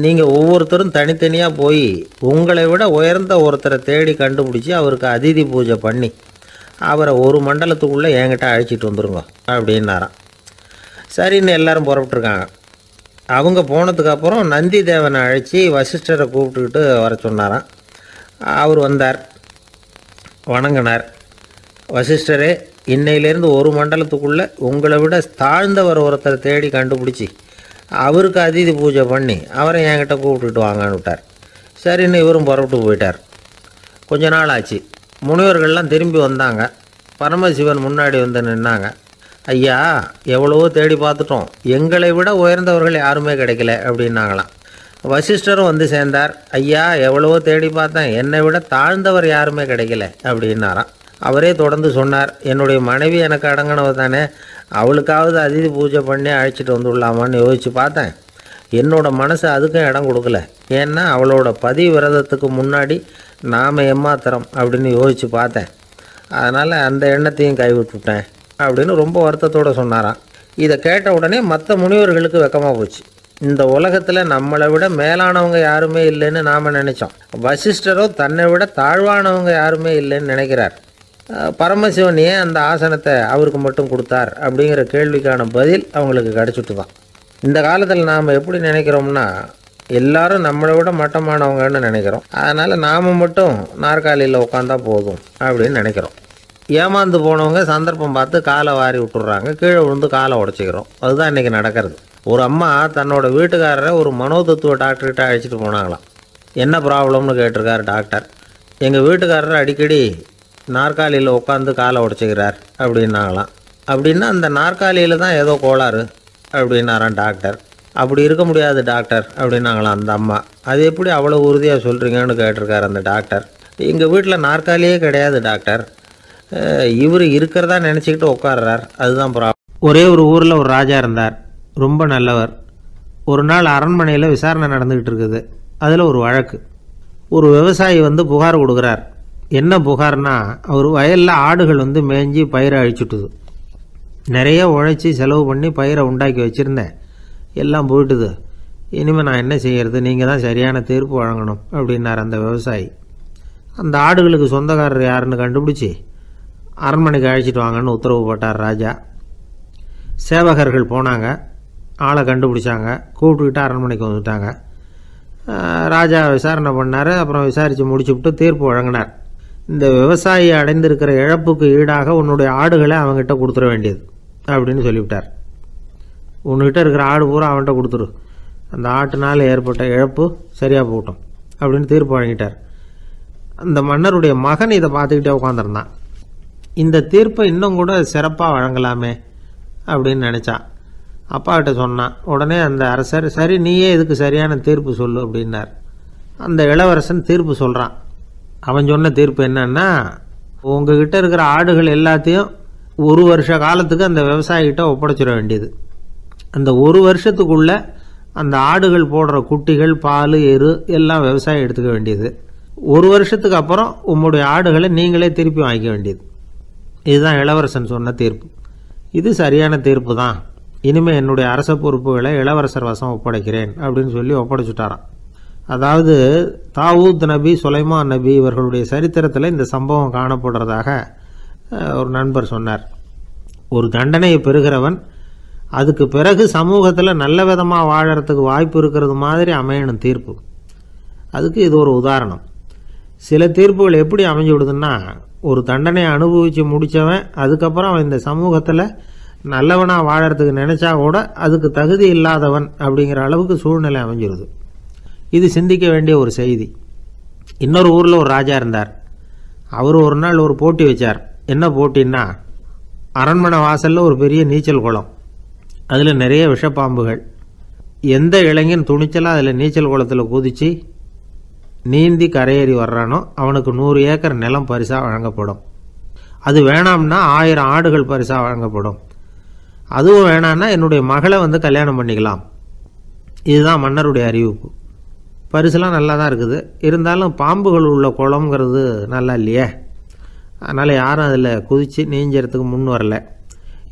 நீங்கள் ஒவ்வொருத்தரும் தனித்தனியாக போய் உங்களை விட உயர்ந்த ஒருத்தரை தேடி கண்டுபிடிச்சி அவருக்கு அதிதி பூஜை பண்ணி அவரை ஒரு மண்டலத்துக்குள்ளே என்கிட்ட அழைச்சிட்டு வந்துருங்க அப்படின்னாராம். சரின்னு எல்லோரும் புறப்பட்டுருக்காங்க. அவங்க போனதுக்கப்புறம் நந்தி தேவனை அழைச்சி வசிஷ்டரை கூப்பிட்டுக்கிட்டு வர சொன்னாராம். அவர் வந்தார், வணங்கினார். வசிஷ்டரே, இன்னையிலேருந்து ஒரு மண்டலத்துக்குள்ளே உங்களை விட தாழ்ந்தவர் ஒருத்தரை தேடி கண்டுபிடிச்சி அவருக்கு அதிதி பூஜை பண்ணி அவரை என்கிட்ட கூப்பிட்டுட்டு வாங்கன்னு விட்டார். சரின்னு இவரும் புறப்பட்டு போயிட்டார். கொஞ்ச நாள் ஆச்சு. முனிவர்கள்லாம் திரும்பி வந்தாங்க. பரமசிவன் முன்னாடி நின்னாங்க. ஐயா, எவ்வளவோ தேடி பார்த்துட்டோம், எங்களை விட உயர்ந்தவர்கள் யாருமே கிடைக்கல அப்படின்னாங்களாம். வசிஷ்டரும் சேர்ந்தார். ஐயா, எவ்வளவோ தேடி பார்த்தேன், என்னை விட தாழ்ந்தவர் யாருமே கிடைக்கல அப்படின்னாராம். அவரே தொடர்ந்து சொன்னார், என்னுடைய மனைவி எனக்கு அடங்கினவ தானே, அவளுக்காவது அதிதி பூஜை பண்ணி அழைச்சிட்டு வந்துடலாமான்னு யோசித்து பார்த்தேன். என்னோட மனசு அதுக்கும் இடம் கொடுக்கல. ஏன்னா அவளோட பதி விரதத்துக்கு முன்னாடி நாம் ஏமாத்திரம் அப்படின்னு யோசித்து பார்த்தேன். அதனால் அந்த எண்ணத்தையும் கைவிட்டுவிட்டேன் அப்படின்னு ரொம்ப வருத்தத்தோடு சொன்னாராம். இதை கேட்ட உடனே மற்ற முனிவர்களுக்கு வெக்கமாக போச்சு. இந்த உலகத்தில் நம்மளை விட மேலானவங்க யாருமே இல்லைன்னு நாம் நினச்சோம். வசிஷ்டரோ தன்னை விட தாழ்வானவங்க யாருமே இல்லைன்னு நினைக்கிறார். பரமசிவன் ஏன் அந்த ஆசனத்தை அவருக்கு மட்டும் கொடுத்தார் அப்படிங்கிற கேள்விக்கான பதில் அவங்களுக்கு கிடச்சிட்டு தான். இந்த காலத்தில் நாம் எப்படி நினைக்கிறோம்னா, எல்லாரும் நம்மளை விட மட்டமானவங்கன்னு நினைக்கிறோம். அதனால் நாம் மட்டும் நாற்காலியில் உட்காந்தா போதும் அப்படின்னு நினைக்கிறோம். ஏமாந்து போனவங்க சந்தர்ப்பம் பார்த்து காலை வாரி விட்டுறாங்க, கீழே விழுந்து காலை உடச்சிக்கிறோம். அதுதான் இன்றைக்கி நடக்கிறது. ஒரு அம்மா தன்னோட வீட்டுக்காரரை ஒரு மனோதத்துவ டாக்டர்கிட்ட அழைச்சிட்டு போனாங்களாம். என்ன ப்ராப்ளம்னு கேட்டிருக்கார் டாக்டர். எங்கள் வீட்டுக்காரர் அடிக்கடி நாற்காலியில் உட்காந்து காலை உடச்சிக்கிறார் அப்படின்னாங்களாம். அப்படின்னா அந்த நாற்காலியில் தான் ஏதோ கோளாறு அப்படின்னாரான் டாக்டர். அப்படி இருக்க முடியாது டாக்டர் அப்படின்னாங்களாம் அந்த அம்மா. அது எப்படி அவ்வளோ உறுதியாக சொல்கிறீங்கன்னு கேட்டிருக்கார் அந்த டாக்டர். எங்கள் வீட்டில் நாற்காலியே கிடையாது டாக்டர், இவர் இருக்கிறதா நினச்சிக்கிட்டு உட்கார்றார், அதுதான் ப்ராப்ளம். ஒரே ஒரு ஊரில் ஒரு ராஜா இருந்தார், ரொம்ப நல்லவர். ஒரு நாள் அரண்மனையில் விசாரணை நடந்துக்கிட்டு இருக்குது. அதில் ஒரு வழக்கு. ஒரு விவசாயி புகார் கொடுக்குறார். என்ன புகார்னா, அவர் வயலில் ஆடுகள் மேய்ஞ்சி பயிரை அழிச்சுட்டுது. நிறைய உழைச்சி செலவு பண்ணி பயிரை உண்டாக்கி வச்சுருந்தேன், எல்லாம் போயிட்டுது. இனிமேல் நான் என்ன செய்கிறது, நீங்கள் தான் சரியான தீர்ப்பு வழங்கணும் அப்படின்னார் அந்த விவசாயி. அந்த ஆடுகளுக்கு சொந்தக்காரர் யாருன்னு கண்டுபிடிச்சி அரண்மனைக்கு அழைச்சிட்டு வாங்கன்னு உத்தரவு போட்டார் ராஜா. சேவகர்கள் போனாங்க, ஆளை கண்டுபிடிச்சாங்க, கூப்பிட்டுக்கிட்டு அரண்மனைக்கு வந்துட்டாங்க. ராஜா விசாரணை பண்ணார். அப்புறம் விசாரித்து முடிச்சுவிட்டு தீர்ப்பு வழங்கினார். இந்த விவசாயி அடைந்திருக்கிற இழப்புக்கு ஈடாக உன்னுடைய ஆடுகளை அவங்ககிட்ட கொடுத்துட வேண்டியது அப்படின்னு சொல்லிவிட்டார். உன்கிட்ட இருக்கிற ஆடு பூரா அவன்கிட்ட கொடுத்துரு, அந்த ஆட்டுனால் ஏற்பட்ட இழப்பு சரியாக போகட்டும் அப்படின்னு தீர்ப்பு வழங்கிட்டார். அந்த மன்னருடைய மகன் இதை பார்த்துக்கிட்டே உட்காந்துருந்தான். இந்த தீர்ப்பை இன்னும் கூட சிறப்பாக வழங்கலாமே அப்படின்னு நினச்சான். அப்பாக்கிட்ட சொன்னான். உடனே அந்த அரசர், சரி நீயே இதுக்கு சரியான தீர்ப்பு சொல்லு அப்படின்னார். அந்த இளவரசன் தீர்ப்பு சொல்கிறான். அவன் சொன்ன தீர்ப்பு என்னன்னா, உங்ககிட்ட இருக்கிற ஆடுகள் எல்லாத்தையும் ஒரு வருஷ காலத்துக்கு அந்த விவசாயிகிட்ட ஒப்படைச்சிட வேண்டியது. அந்த ஒரு வருஷத்துக்குள்ள அந்த ஆடுகள் போடுற குட்டிகள், பால், எரு எல்லாம் விவசாயம் எடுத்துக்க வேண்டியது. ஒரு வருஷத்துக்கு அப்புறம் உங்களுடைய ஆடுகளை நீங்களே திருப்பி வாங்கிக்க வேண்டியது. இதுதான் இளவரசன் சொன்ன தீர்ப்பு. இது சரியான தீர்ப்பு தான். இனிமேல் என்னுடைய அரச பொறுப்புகளை இளவரசர் வசம் ஒப்படைக்கிறேன் அப்படின்னு சொல்லி ஒப்படைச்சுட்டாராம். அதாவது தாவூத் நபி, சுலைமான் நபி இவர்களுடைய சரித்திரத்தில் இந்த சம்பவம் காணப்படுறதாக ஒரு நண்பர் சொன்னார். ஒரு தண்டனையை பெறுகிறவன் அதுக்கு பிறகு சமூகத்தில் நல்ல விதமாக வாழறதுக்கு வாய்ப்பு இருக்கிறது மாதிரி அமையணும் தீர்ப்பு. அதுக்கு இது ஒரு உதாரணம். சில தீர்ப்புகள் எப்படி அமைஞ்சு விடுதுன்னா, ஒரு தண்டனையை அனுபவித்து முடித்தவன் அதுக்கப்புறம் அவன் இந்த சமூகத்தில் நல்லவனாக வாழறதுக்கு நினச்சா கூட அதுக்கு தகுதி இல்லாதவன் அப்படிங்கிற அளவுக்கு சூழ்நிலை அமைஞ்சிருது. இது சிந்திக்க வேண்டிய ஒரு செய்தி. இன்னொரு ஊரில் ஒரு ராஜா இருந்தார். அவர் ஒரு நாள் ஒரு போட்டி வச்சார். என்ன போட்டின்னா, அரண்மனை வாசலில் ஒரு பெரிய நீச்சல் குளம், அதில் நிறைய விஷப்பாம்புகள். எந்த இளைஞன் துணிச்சலாக அதில் நீச்சல் குளத்தில் குதித்து நீந்தி கரையேறி வர்றானோ அவனுக்கு 100 ஏக்கர் நிலம் பரிசாக வழங்கப்படும். அது வேணாம்னா 1000 ஆடுகள் பரிசாக வழங்கப்படும். அதுவும் வேணான்னா என்னுடைய மகளை வந்து கல்யாணம் பண்ணிக்கலாம். இதுதான் மன்னருடைய அறிவிப்பு. பரிசுலாம் நல்லா தான் இருக்குது. இருந்தாலும் பாம்புகள் உள்ள குளம்ங்கிறது நல்லா இல்லையே. அதனால் யாரும் அதில் குதித்து நீஞ்சறதுக்கு முன் வரல.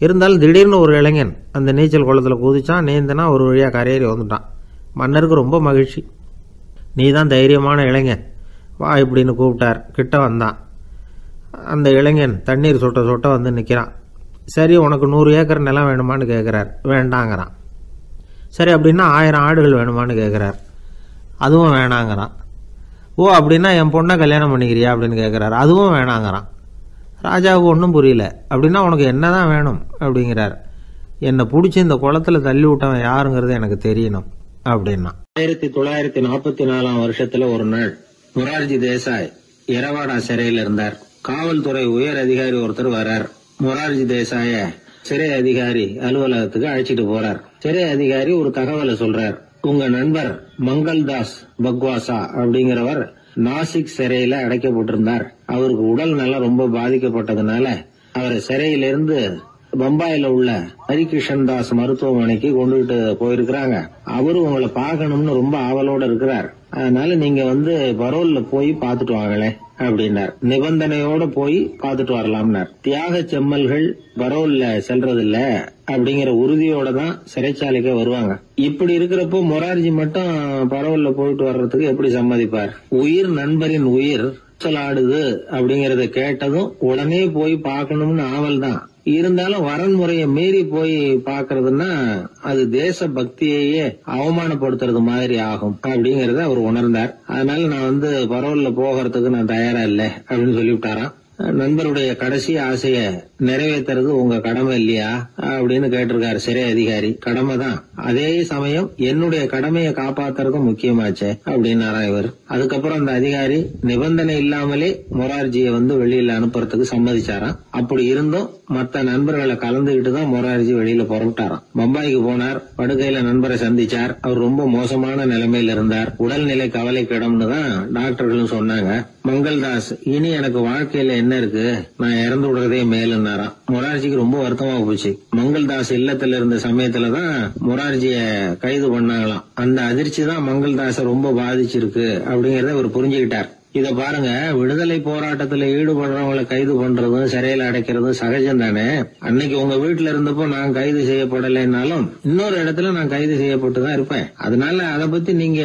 இருந்தாலும் திடீர்னு ஒரு இளைஞன் அந்த நீச்சல் குளத்தில் குதித்தான். நீந்தினா ஒரு வழியாக கரையேறி வந்துட்டான். மன்னருக்கு ரொம்ப மகிழ்ச்சி. நீ தான் தைரியமான இளைஞன், வா இப்படின்னு கூப்பிட்டார். கிட்ட வந்தான். அந்த இளைஞன் தண்ணீர் சொட்ட சொட்ட வந்து நிற்கிறான். சரி, உனக்கு 100 ஏக்கர் நிலம் வேணுமான்னு கேட்குறார். வேண்டாங்கிறான். சரி, அப்படின்னா 1000 ஆடுகள் வேணுமான்னு கேட்குறார். அதுவும் வேணாங்கிறான். ஓ, அப்படின்னா என் பொண்ணை கல்யாணம் பண்ணிக்கிறியா அப்படின்னு கேட்குறாரு. அதுவும் வேணாங்கிறான். ராஜாவுக்கு ஒன்றும் புரியல. அப்படின்னா உனக்கு என்ன தான் வேணும் அப்படிங்கிறார். என்னை பிடிச்சி இந்த குளத்தில் தள்ளி விட்டவன் யாருங்கிறது எனக்கு தெரியணும் அப்படின்னா. 1944 வருஷத்துல ஒரு நாள் மொரார்ஜி தேசாய் எரவாடா சிறையில் இருந்தார். காவல்துறை உயர் அதிகாரி ஒருத்தர் வர்றார். மொரார்ஜி தேசாய சிறை அதிகாரி அலுவலகத்துக்கு அழைச்சிட்டு போறார். சிறை அதிகாரி ஒரு தகவலை சொல்றார். உங்க நண்பர் மங்கள்தாஸ் பக்வாசா அப்படிங்கிறவர் நாசிக் சிறையில அடைக்கப்பட்டிருந்தார். அவருக்கு உடல் நலம் ரொம்ப பாதிக்கப்பட்டதுனால அவரை சிறையிலிருந்து பம்பாயில உள்ள ஹரிகிருஷ்ணன் தாஸ் மருத்துவமனைக்கு கொண்டுகிட்டு போயிருக்கிறாங்க. அவரு உங்களை பார்க்கணும்னு ரொம்ப ஆவலோட இருக்கிறார். அதனால நீங்க வந்து பரோல்ல போய் பாத்துட்டு வாங்களே அப்படின்னார். நிபந்தனையோட போய் பாத்துட்டு வரலாம்னார். தியாக செம்மல்கள் பரோல்ல செல்றது இல்ல அப்படிங்கிற உறுதியோட தான் சிறைச்சாலைக்கு வருவாங்க. இப்படி இருக்கிறப்போ மொரார்ஜி மட்டும் பரோல்ல போயிட்டு வர்றதுக்கு எப்படி சம்மதிப்பார்? உயிர் நண்பரின் உயிர் ஆடுது அப்படிங்கறத கேட்டதும் உடனே போய் பார்க்கணும்னு ஆவல் தான். இருந்தாலும் வரன்முறையை மீறி போய் பாக்குறதுன்னா அது தேச பக்தியையே அவமானப்படுத்துறது மாதிரி ஆகும் அப்படிங்கறத அவர் உணர்ந்தார். அதனால நான் வந்து பரோல்ல போகிறதுக்கு நான் தயாரா இல்லை அப்படின்னு சொல்லிவிட்டாராம். நண்பருடைய கடைசி ஆசைய நிறைவேற்றுறது உங்க கடமை இல்லையா அப்படின்னு கேட்டிருக்காரு சிறை அதிகாரி. கடமை தான், அதே சமயம் என்னுடைய கடமையை காப்பாத்துறதும் முக்கியமாச்சே அப்படின்னாரா இவர். அதுக்கப்புறம் அந்த அதிகாரி நிபந்தனை இல்லாமலே மொரார்ஜியை வந்து வெளியில அனுப்புறதுக்கு சம்மதிச்சாராம். அப்படி இருந்தும் மற்ற நண்பர்களை கலந்துகிட்டு தான் மொரார்ஜி வெளியில புறப்பட்டாராம். பம்பாய்க்கு போனார். படுக்கையில நண்பரை சந்திச்சார். அவர் ரொம்ப மோசமான நிலைமையில இருந்தார். உடல்நிலை கவலைக்கிடம்னு தான் டாக்டர்களும் சொன்னாங்க. மங்கள்தாஸ், இனி எனக்கு வாழ்க்கையில என்ன இருக்கு, நான் இறந்து விடுறதே மேலுன்னாராம். மொரார்ஜிக்கு ரொம்ப வருத்தமா போச்சு. மங்கள்தாஸ் இல்லத்துல இருந்த சமயத்துலதான் மொரார்ஜிய கைது பண்ணாங்களாம். அந்த அதிர்ச்சி தான் மங்கள்தாஸ ரொம்ப பாதிச்சிருக்கு அப்படிங்கறத அவர் புரிஞ்சுக்கிட்டார். இத பாருங்க, விடுதலை போராட்டத்துல ஈடுபடுறவங்களை கைது பண்றதும் சிறையில அடைக்கிறதும் சகஜம் தானே. அன்னைக்கு உங்க வீட்டுல இருந்தப்போ நான் கைது செய்யப்படலைன்னாலும் இன்னொரு இடத்துல நான் கைது செய்யப்பட்டுதான் இருப்பேன். அதனால அதை பத்தி நீங்க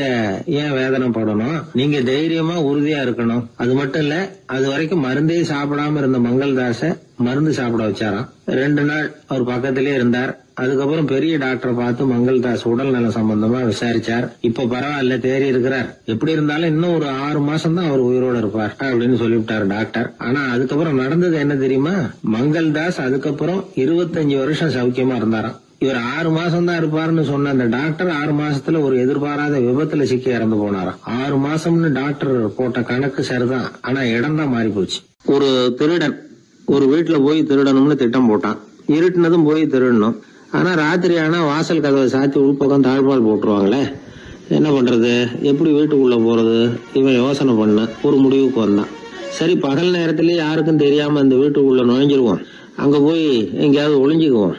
ஏன் வேதனைப்படணும்? நீங்க தைரியமா உறுதியா இருக்கணும். அது மட்டும் இல்ல, அது வரைக்கும் மருந்தே சாப்பிடாம இருந்த மங்கள்தாஸ மருந்து சாப்பிட வச்சாராம். 2 நாள் அவர் பக்கத்திலே இருந்தார். அதுக்கப்புறம் பெரிய டாக்டரை பார்த்து மங்கள்தாஸ் உடல் நலம் சம்பந்தமா விசாரிச்சார். இப்ப பரவாயில்ல, தேறி இருக்கிறார். எப்படி இருந்தாலும் இன்னும் ஒரு 6 மாசம் தான் அவர் உயிரோட இருப்பார் அப்படின்னு சொல்லிவிட்டாரு டாக்டர். ஆனா அதுக்கப்புறம் நடந்தது என்ன தெரியுமா? மங்கள்தாஸ் அதுக்கப்புறம் 25 வருஷம் சௌக்கியமா இருந்தாராம். இவர் 6 மாசம் தான் இருப்பாருன்னு சொன்ன அந்த டாக்டர் 6 மாசத்துல ஒரு எதிர்பாராத விபத்துல சிக்கி இறந்து போனாராம். 6 மாசம்னு டாக்டர் போட்ட கணக்கு சரிதான், ஆனா இடம் தான் மாறி போச்சு. ஒரு திருடன் ஒரு வீட்டுல போய் திருடணும்னு திட்டம் போட்டான். இருட்டுனதும் போய் திருடணும். ஆனா ராத்திரி ஆனா வாசல் கதவை சாத்தி உள்பக்கம் தாழ்பால் போட்டுருவாங்களே, என்ன பண்றது, எப்படி வீட்டுக்குள்ள போறது? இவன் யோசனை பண்ண ஒரு முடிவுக்கு வந்தான். சரி, பகல் நேரத்திலேயே யாருக்கும் தெரியாம இந்த வீட்டுக்குள்ள நுழைஞ்சிருவோம். அங்க போய் எங்கேயாவது ஒளிஞ்சுக்குவோம்,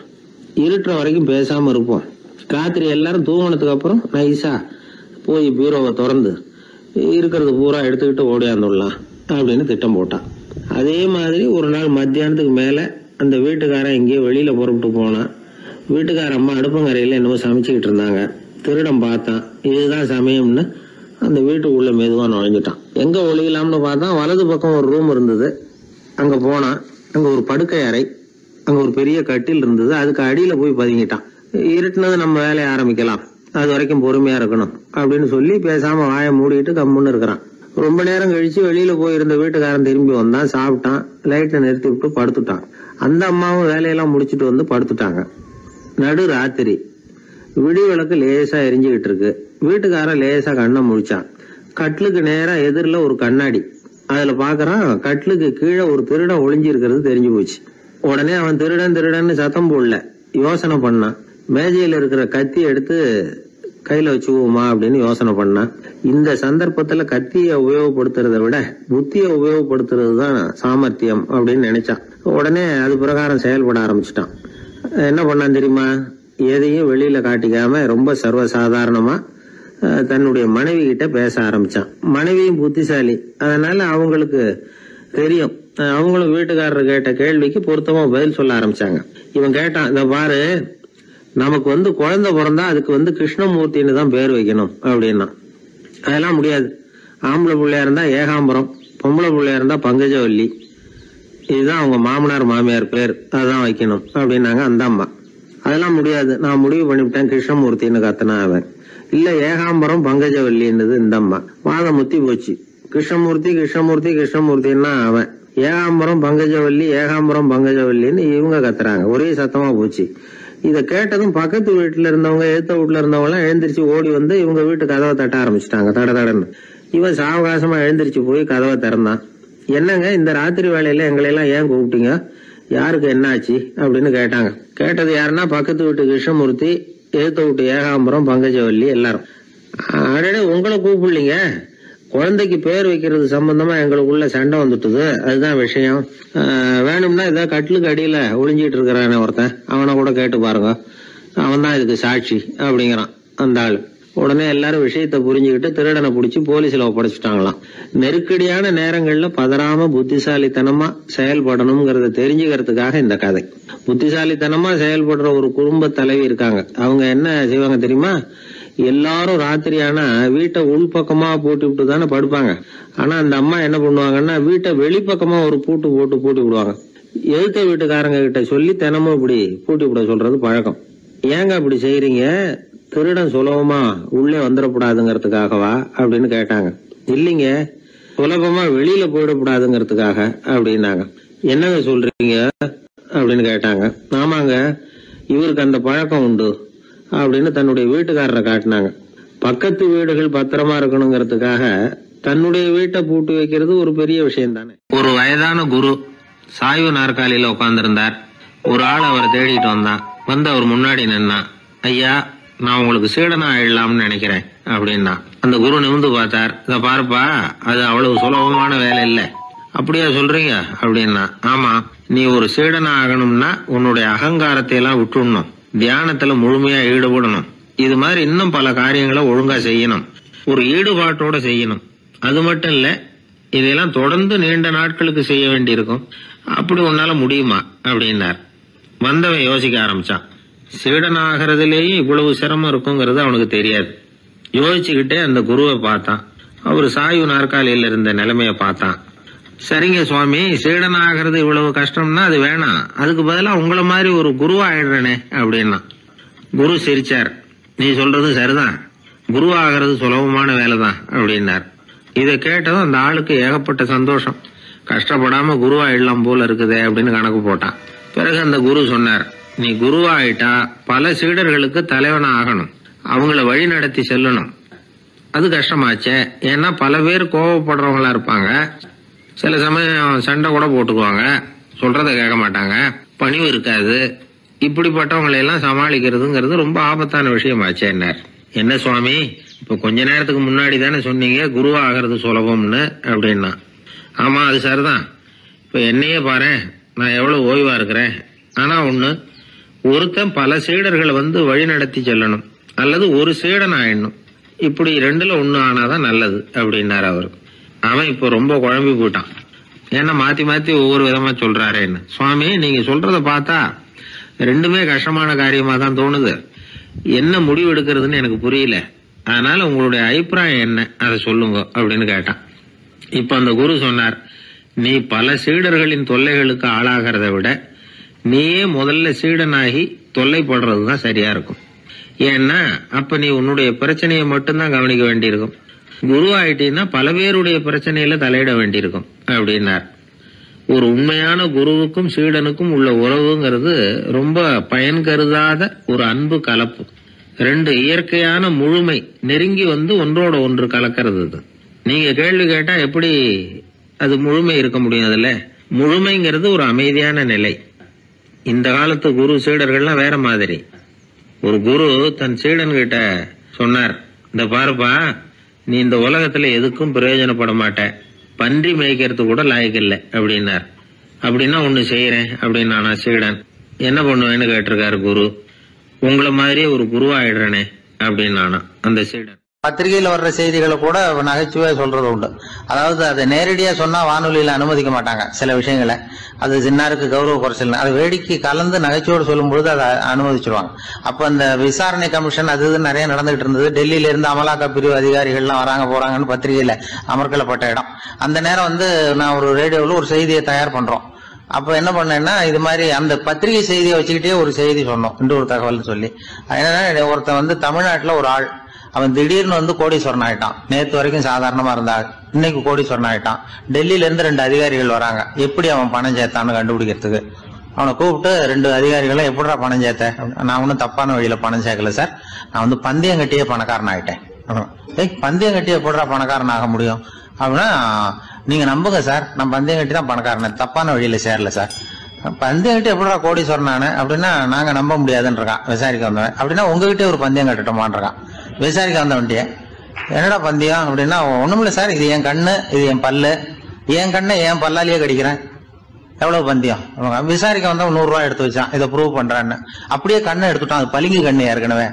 இருட்டுற வரைக்கும் பேசாம இருப்போம், ராத்திரி எல்லாரும் தூங்கினதுக்கு அப்புறம் நைஸா போய் பீரோவை திறந்து இருக்கிறது பூரா எடுத்துக்கிட்டு ஓடியாந்துடலாம் அப்படின்னு திட்டம் போட்டான். அதே மாதிரி ஒரு நாள் மத்தியானத்துக்கு மேல அந்த வீட்டுக்காரன் எங்கேயோ வெளியில புறப்பட்டு போனான். வீட்டுக்கார அம்மா அடுப்பங்கரையில என்னமோ சமைச்சுக்கிட்டு இருந்தாங்க. திருடன் பார்த்தான், இதுதான் சமயம்னு அந்த வீட்டுக்குள்ள மெதுவா நுழைஞ்சிட்டான். எங்க ஒளியலாம்னு பார்த்தா வலது பக்கம் ஒரு ரூம் இருந்தது. அங்க போனான். அங்க ஒரு படுக்கை அறை, அங்க ஒரு பெரிய கட்டில் இருந்தது. அதுக்கு அடியில போய் பதுங்கிட்டான். இருட்டுனது நம்ம வேலையை ஆரம்பிக்கலாம், அது வரைக்கும் பொறுமையா இருக்கணும் அப்படின்னு சொல்லி பேசாம வாயை மூடிட்டு கம்முன்னு இருக்கிறான். ரொம்ப நேரம் கழிச்சு வெளியில போயிருந்த வீட்டுக்காரன் திரும்பி வந்தான், சாப்பிட்டான், லைட்டை நிறுத்தி விட்டு படுத்துட்டான். அந்த அம்மாவும் வேலையெல்லாம் முடிச்சுட்டு வந்து படுத்துட்டாங்க. நடு ராத்திரி, விடி விளக்கு லேசா எரிஞ்சுக்கிட்டு இருக்கு. வீட்டுக்காரன் லேசா கண்ணை முழிச்சான். கட்லுக்கு நேரா எதிரில ஒரு கண்ணாடி, அதுல பாக்குறான் கட்லுக்கு கீழே ஒரு திருடன் ஒளிஞ்சு இருக்கிறது தெரிஞ்சு போச்சு. உடனே அவன் திருடன் திருடன்னு சத்தம் போடல, யோசனை பண்ணான். மேஜையில இருக்கிற கத்தி எடுத்து கையில வச்சுக்குவோமா அப்படின்னு யோசனை பண்ணான். இந்த சந்தர்ப்பத்துல கத்தியை உபயோகப்படுத்துறதை விட புத்தியை உபயோகப்படுத்துறது தான் சாமர்த்தியம் அப்படின்னு நினைச்சான். உடனே அது பிரகாரம் செயல்பட ஆரம்பிச்சிட்டான். என்ன பண்ணான் தெரியுமா? எதையும் வெளியில காட்டிக்காம ரொம்ப சர்வசாதாரணமா தன்னுடைய மனைவி கிட்ட பேச ஆரம்பிச்சான். மனைவியும் புத்திசாலி, அதனால அவங்களுக்கு தெரியும். அவங்களும் வீட்டுக்காரர் கேட்ட கேள்விக்கு பொருத்தமா பதில் சொல்ல ஆரம்பிச்சாங்க. இவன் கேட்டான், இந்த பாரு, நமக்கு குழந்தை பிறந்தா அதுக்கு கிருஷ்ணமூர்த்தின்னு தான் பேர் வைக்கணும் அப்படின்னா. அதெல்லாம் முடியாது. ஆம்பளை பிள்ளையா இருந்தா ஏகாம்பரம், பொம்பளை பிள்ளையா இருந்தா பங்கஜவல்லி, இதுதான் அவங்க மாமனார் மாமியார் பேர், அதுதான் வைக்கணும் அப்படின்னாங்க அந்த அம்மா. அதெல்லாம் முடியாது, நான் முடிவு பண்ணிவிட்டேன் கிருஷ்ணமூர்த்தின்னு கத்தனா அவன். இல்ல ஏகாம்பரம் பங்கஜவல்லின்றது இந்த அம்மா. வாதம் முத்தி போச்சு. கிருஷ்ணமூர்த்தி கிருஷ்ணமூர்த்தி கிருஷ்ணமூர்த்தின்னா அவன், ஏகாம்பரம் பங்கஜவல்லி ஏகாம்பரம் பங்கஜவல்லின்னு இவங்க கத்துறாங்க. ஒரே சத்தமா போச்சு. இத கேட்டதும் பக்கத்து வீட்டுல இருந்தவங்க, எழுத்த வீட்டுல இருந்தவங்க எல்லாம் எழுந்திரிச்சு ஓடி வந்து இவங்க வீட்டு கதவை தட்ட ஆரம்பிச்சுட்டாங்க. தட தடன்னு. இவன் சாவகாசமா எழுந்திரிச்சு போய் கதவை திறந்தான். என்னங்க இந்த ராத்திரி வேலையில எங்களை எல்லாம் ஏன் கூப்பிட்டீங்க, யாருக்கு என்ன ஆச்சு அப்படின்னு கேட்டாங்க. கேட்டது யாருன்னா பக்கத்து வீட்டு கிருஷ்ணமூர்த்தி, எழுத்த வீட்டு ஏகாம்பரம் பங்கஜவல்லி எல்லாரும். அடடே, உங்களை கூப்பிடலீங்க, குழந்தைக்கு பேர் வைக்கிறது சம்பந்தமா எங்களுக்குள்ள சண்டை வந்துட்டுது, அதுதான் விஷயம். வேணும்னா ஏதாவது கட்டிலுக்கு அடியில ஒளிஞ்சிட்டு இருக்கிறானே ஒருத்தன், அவனை கூட கேட்டு பாருங்க, அவன் தான் இதுக்கு சாட்சி அப்படிங்கிறான் அந்த ஆளு. உடனே எல்லாரும் விஷயத்தை புரிஞ்சுக்கிட்டு திருடனை பிடிச்சி போலீஸ்ல ஒப்படைச்சிட்டாங்களாம். நெருக்கடியான நேரங்கள்ல பதறாம புத்திசாலித்தனமா செயல்படணுங்கிறத தெரிஞ்சுக்கிறதுக்காக இந்த கதை. புத்திசாலித்தனமா செயல்படுற ஒரு குடும்ப தலைவி இருக்காங்க. அவங்க என்ன செய்வாங்க தெரியுமா? எல்லாரும் ராத்திரியானா வீட்டை உள்பக்கமா பூட்டி விட்டு தானே படுப்பாங்க. ஆனா அந்த அம்மா என்ன பண்ணுவாங்கன்னா வீட்டை வெளிப்பக்கமா ஒரு பூட்டு போட்டு பூட்டி விடுவாங்க. எழுத்த வீட்டுக்காரங்க கிட்ட சொல்லி தினமும் இப்படி பூட்டி விட சொல்றது பழக்கம். ஏங்க அப்படி செய்யறீங்க, திருடன் சுலபமா உள்ளே வந்துடக்கூடாதுங்கிறதுக்காகவா அப்படின்னு கேட்டாங்க. இல்லைங்க, சுலபமா வெளியில போயிடக்கூடாதுங்கிறதுக்காக அப்படின்னாங்க. என்னங்க சொல்றீங்க அப்படின்னு கேட்டாங்க. ஆமாங்க, இவருக்கு அந்த பழக்கம் உண்டு அப்படின்னு தன்னுடைய வீட்டுக்காரரை காட்டினாங்க. பக்கத்து வீடுகள் பத்திரமா இருக்கணுங்கிறதுக்காக தன்னுடைய வீட்டை பூட்டி வைக்கிறது ஒரு பெரிய விஷயம் தானே. ஒரு வயதான குரு சாய்வு நாற்காலியில உட்கார்ந்திருந்தார். ஒரு ஆள் அவரை தேடிட்டு வந்தான். வந்து அவர் முன்னாடி நின்னா, ஐயா, நான் உங்களுக்கு சீடனா ஆயிடலாம்னு நினைக்கிறேன் அப்படின்னா. அந்த குரு நிமிந்து பார்த்தார். இத பாருப்பா, அது அவ்வளவு சுலபமான வேலை இல்ல. அப்படியா சொல்றீங்க அப்படின்னா. ஆமா, நீ ஒரு சீடனா ஆகணும்னா உன்னுடைய அகங்காரத்தை எல்லாம் விட்டுடணும், தியானத்துல முழுமையா ஈடுபடணும், இது மாதிரி இன்னும் பல காரியங்களை ஒழுங்கா செய்யணும், ஒரு ஈடுபாட்டோட செய்யணும். அது மட்டும் இல்ல, இதெல்லாம் தொடர்ந்து நீண்ட நாட்களுக்கு செய்ய வேண்டி இருக்கும். அப்படி உன்னால முடியுமா அப்படின்னார். வந்தவன் யோசிக்க ஆரம்பிச்சான். சீடனாகிறதுலேயே இவ்வளவு சிரமம் இருக்குங்கிறது அவனுக்கு தெரியாது. யோசிச்சுக்கிட்டே அந்த குருவை பார்த்தான். அவர் சாய்வு நாற்காலியில இருந்த நிலைமைய பார்த்தான். சரிங்க சுவாமி, சீடனாகிறது இவ்வளவு கஷ்டம்னா அது வேணாம், அதுக்கு பதிலா உங்களை மாதிரி ஒரு குருவா ஆயிடுறேனே அப்படின்னா. குரு சிரிச்சார். நீ சொல்றது சரிதான், குருவாகிறது சுலபமான வேலைதான் அப்படின்னார். இதை கேட்டதும் அந்த ஆளுக்கு ஏகப்பட்ட சந்தோஷம். கஷ்டப்படாம குருவாயிடலாம் போல இருக்குதே அப்படின்னு கணக்கு போட்டான். பிறகு அந்த குரு சொன்னார், நீ குருவாயிட்டா பல சீடர்களுக்கு தலைவனா ஆகணும், அவங்கள வழி நடத்தி செல்லணும். அது கஷ்டமாச்சே. ஏன்னா பல பேர் கோவப்படுறவங்களா இருப்பாங்க, சில சமயம் சண்டை கூட போட்டுக்குவாங்க, சொல்றத கேட்க மாட்டாங்க, பணிவு இருக்காது. இப்படிப்பட்டவங்களை எல்லாம் சமாளிக்கிறதுங்கிறது ரொம்ப ஆபத்தான விஷயமாச்சேன்னார். என்ன சுவாமி, இப்ப கொஞ்ச நேரத்துக்கு முன்னாடி தானே சொன்னீங்க குருவா ஆகிறது சுலபம்னு அப்படின்னா. ஆமா, அது சரிதான். இப்ப என்னையே பாரு, நான் எவ்வளவு ஓய்வா இருக்கிறேன். ஆனா ஒண்ணு, ஒருத்தன் பல சீடர்களை வந்து வழி நடத்தி செல்லணும், அல்லது ஒரு சீடன் ஆயிடணும். இப்படி ரெண்டுல ஒண்ணு ஆனாதான் நல்லது அப்படின்னாரு அவரு. அவன் இப்போ ரொம்ப குழம்பி போயிட்டான். ஏன்னா மாத்தி மாத்தி ஒவ்வொரு விதமா சொல்றாரேன்னு. சுவாமி, நீங்க சொல்றத பார்த்தா ரெண்டுமே கஷ்டமான காரியமா தான் தோணுது. என்ன முடிவு எடுக்கிறதுன்னு எனக்கு புரியல. அதனால உங்களுடைய அபிப்பிராயம் என்ன, அதை சொல்லுங்க அப்படின்னு கேட்டான். இப்ப அந்த குரு சொன்னார், நீ பல சீடர்களின் தொல்லைகளுக்கு ஆளாகிறத விட நீயே முதல்ல சீடனாகி தொல்லைப்படுறதுதான் சரியா இருக்கும். ஏன்னா அப்ப நீ உன்னுடைய பிரச்சனையை மட்டும்தான் கவனிக்க வேண்டியிருக்கும். குரு ஆயிட்டீன்னா பல பேருடைய பிரச்சனையில தலையிட வேண்டியிருக்கும் அப்படின்னார். ஒரு உண்மையான குருவுக்கும் சீடனுக்கும் உள்ள உறவுங்கிறது ரொம்ப பயன் கருதாத ஒரு அன்பு கலப்பு. ரெண்டு இயற்கையான முழுமை நெருங்கி வந்து ஒன்றோட ஒன்று கலக்கிறது. நீங்க கேள்வி கேட்டா எப்படி அது முழுமை இருக்க முடியும்? அதுல முழுமைங்கிறது ஒரு அமைதியான நிலை. இந்த காலத்து குரு சீடர்கள்லாம் வேற மாதிரி. ஒரு குரு தன் சீடன் கிட்ட சொன்னார், இந்த பாருப்பா, நீ இந்த உலகத்துல எதுக்கும் பிரயோஜனப்பட மாட்ட, பன்றி மேய்க்கிறது கூட லாயக்கில்லை அப்படின்னார். அப்படின்னா ஒண்ணு செய்யறேன் அப்படின்னா சீடன். என்ன பண்ணுவேன்னு கேட்டிருக்காரு குரு. உங்களை மாதிரியே ஒரு குருவாயிடுறனே அப்படின்னானா அந்த சீடன். பத்திரிகையில வர்ற செய்திகளை கூட நகைச்சுவையா சொல்றது உண்டு. அதாவது அதை நேரடியா சொன்னா வானொலியில அனுமதிக்க மாட்டாங்க சில விஷயங்களை. அது சின்னாருக்கு கௌரவ குறைச்சல். அது வேடிக்கை கலந்து நகைச்சுவோடு சொல்லும் பொழுது அதை அனுமதிச்சிருவாங்க. அப்ப அந்த விசாரணை கமிஷன் அது இது நிறைய நடந்துகிட்டு இருந்தது. டெல்லியில இருந்து அமலாக்க பிரிவு அதிகாரிகள்லாம் வராங்க போறாங்கன்னு பத்திரிகையில அமர்க்கலப்பட்ட இடம். அந்த நேரம் வந்து நான் ஒரு ரேடியோவில் ஒரு செய்தியை தயார் பண்றோம். அப்ப என்ன பண்ணேன்னா, இது மாதிரி அந்த பத்திரிகை செய்தியை வச்சுக்கிட்டே ஒரு செய்தி சொன்னோம், இன்னொரு தகவல் சொல்லி. அதனால ஒருத்தன் வந்து தமிழ்நாட்டுல ஒரு ஆள், அவன் திடீர்னு வந்து கோடீஸ்வரன் ஆயிட்டான். நேற்று வரைக்கும் சாதாரணமா இருந்தா இன்னைக்கு கோடீஸ்வரன் ஆயிட்டான். டெல்லியில இருந்து 2 அதிகாரிகள் வராங்க, எப்படி அவன் பணம் சேர்த்தான்னு கண்டுபிடிக்கிறதுக்கு. அவனை கூப்பிட்டு 2 அதிகாரிகளும் எப்படிடா பணம் சேர்த்த? நான் ஒன்னும் தப்பான வழியில பணம் சேர்க்கல சார், நான் வந்து பந்தயம் கட்டியே பணக்காரன் ஆயிட்டேன். பந்தயம் கட்டி எப்படிடா பணக்காரன் ஆக முடியும் அப்படின்னா, நீங்க நம்புங்க சார், நான் பந்தயம் கட்டி தான் பணக்காரன், தப்பான வழியில சேரல சார். பந்தயம் கட்டி எப்படிடா கோடீஸ்வரன் ஆனு அப்படின்னா, நாங்க நம்ப முடியாதுன்னு இருக்கான் விசாரிக்க வந்தவன். அப்படின்னா உங்ககிட்டே ஒரு பந்தயம் கட்டட்டுமான் இருக்கான் விசாரிக்க வந்தவன்ட்டிய. என்னடா பந்தயம் அப்படின்னா, ஒண்ணுமில்ல சார், இது என் கண்ணு, இது என் பல்லு, என் கண்ணை என் பல்லாலேயே கடிக்கிறேன், எவ்வளவு பந்தயம். விசாரிக்க வந்தா 100 ரூபாய் எடுத்து வச்சான், இதை ப்ரூவ் பண்றான்னு. அப்படியே கண்ணை எடுத்துட்டான். அது பளிங்கு கண்ணு, ஏற்கனவே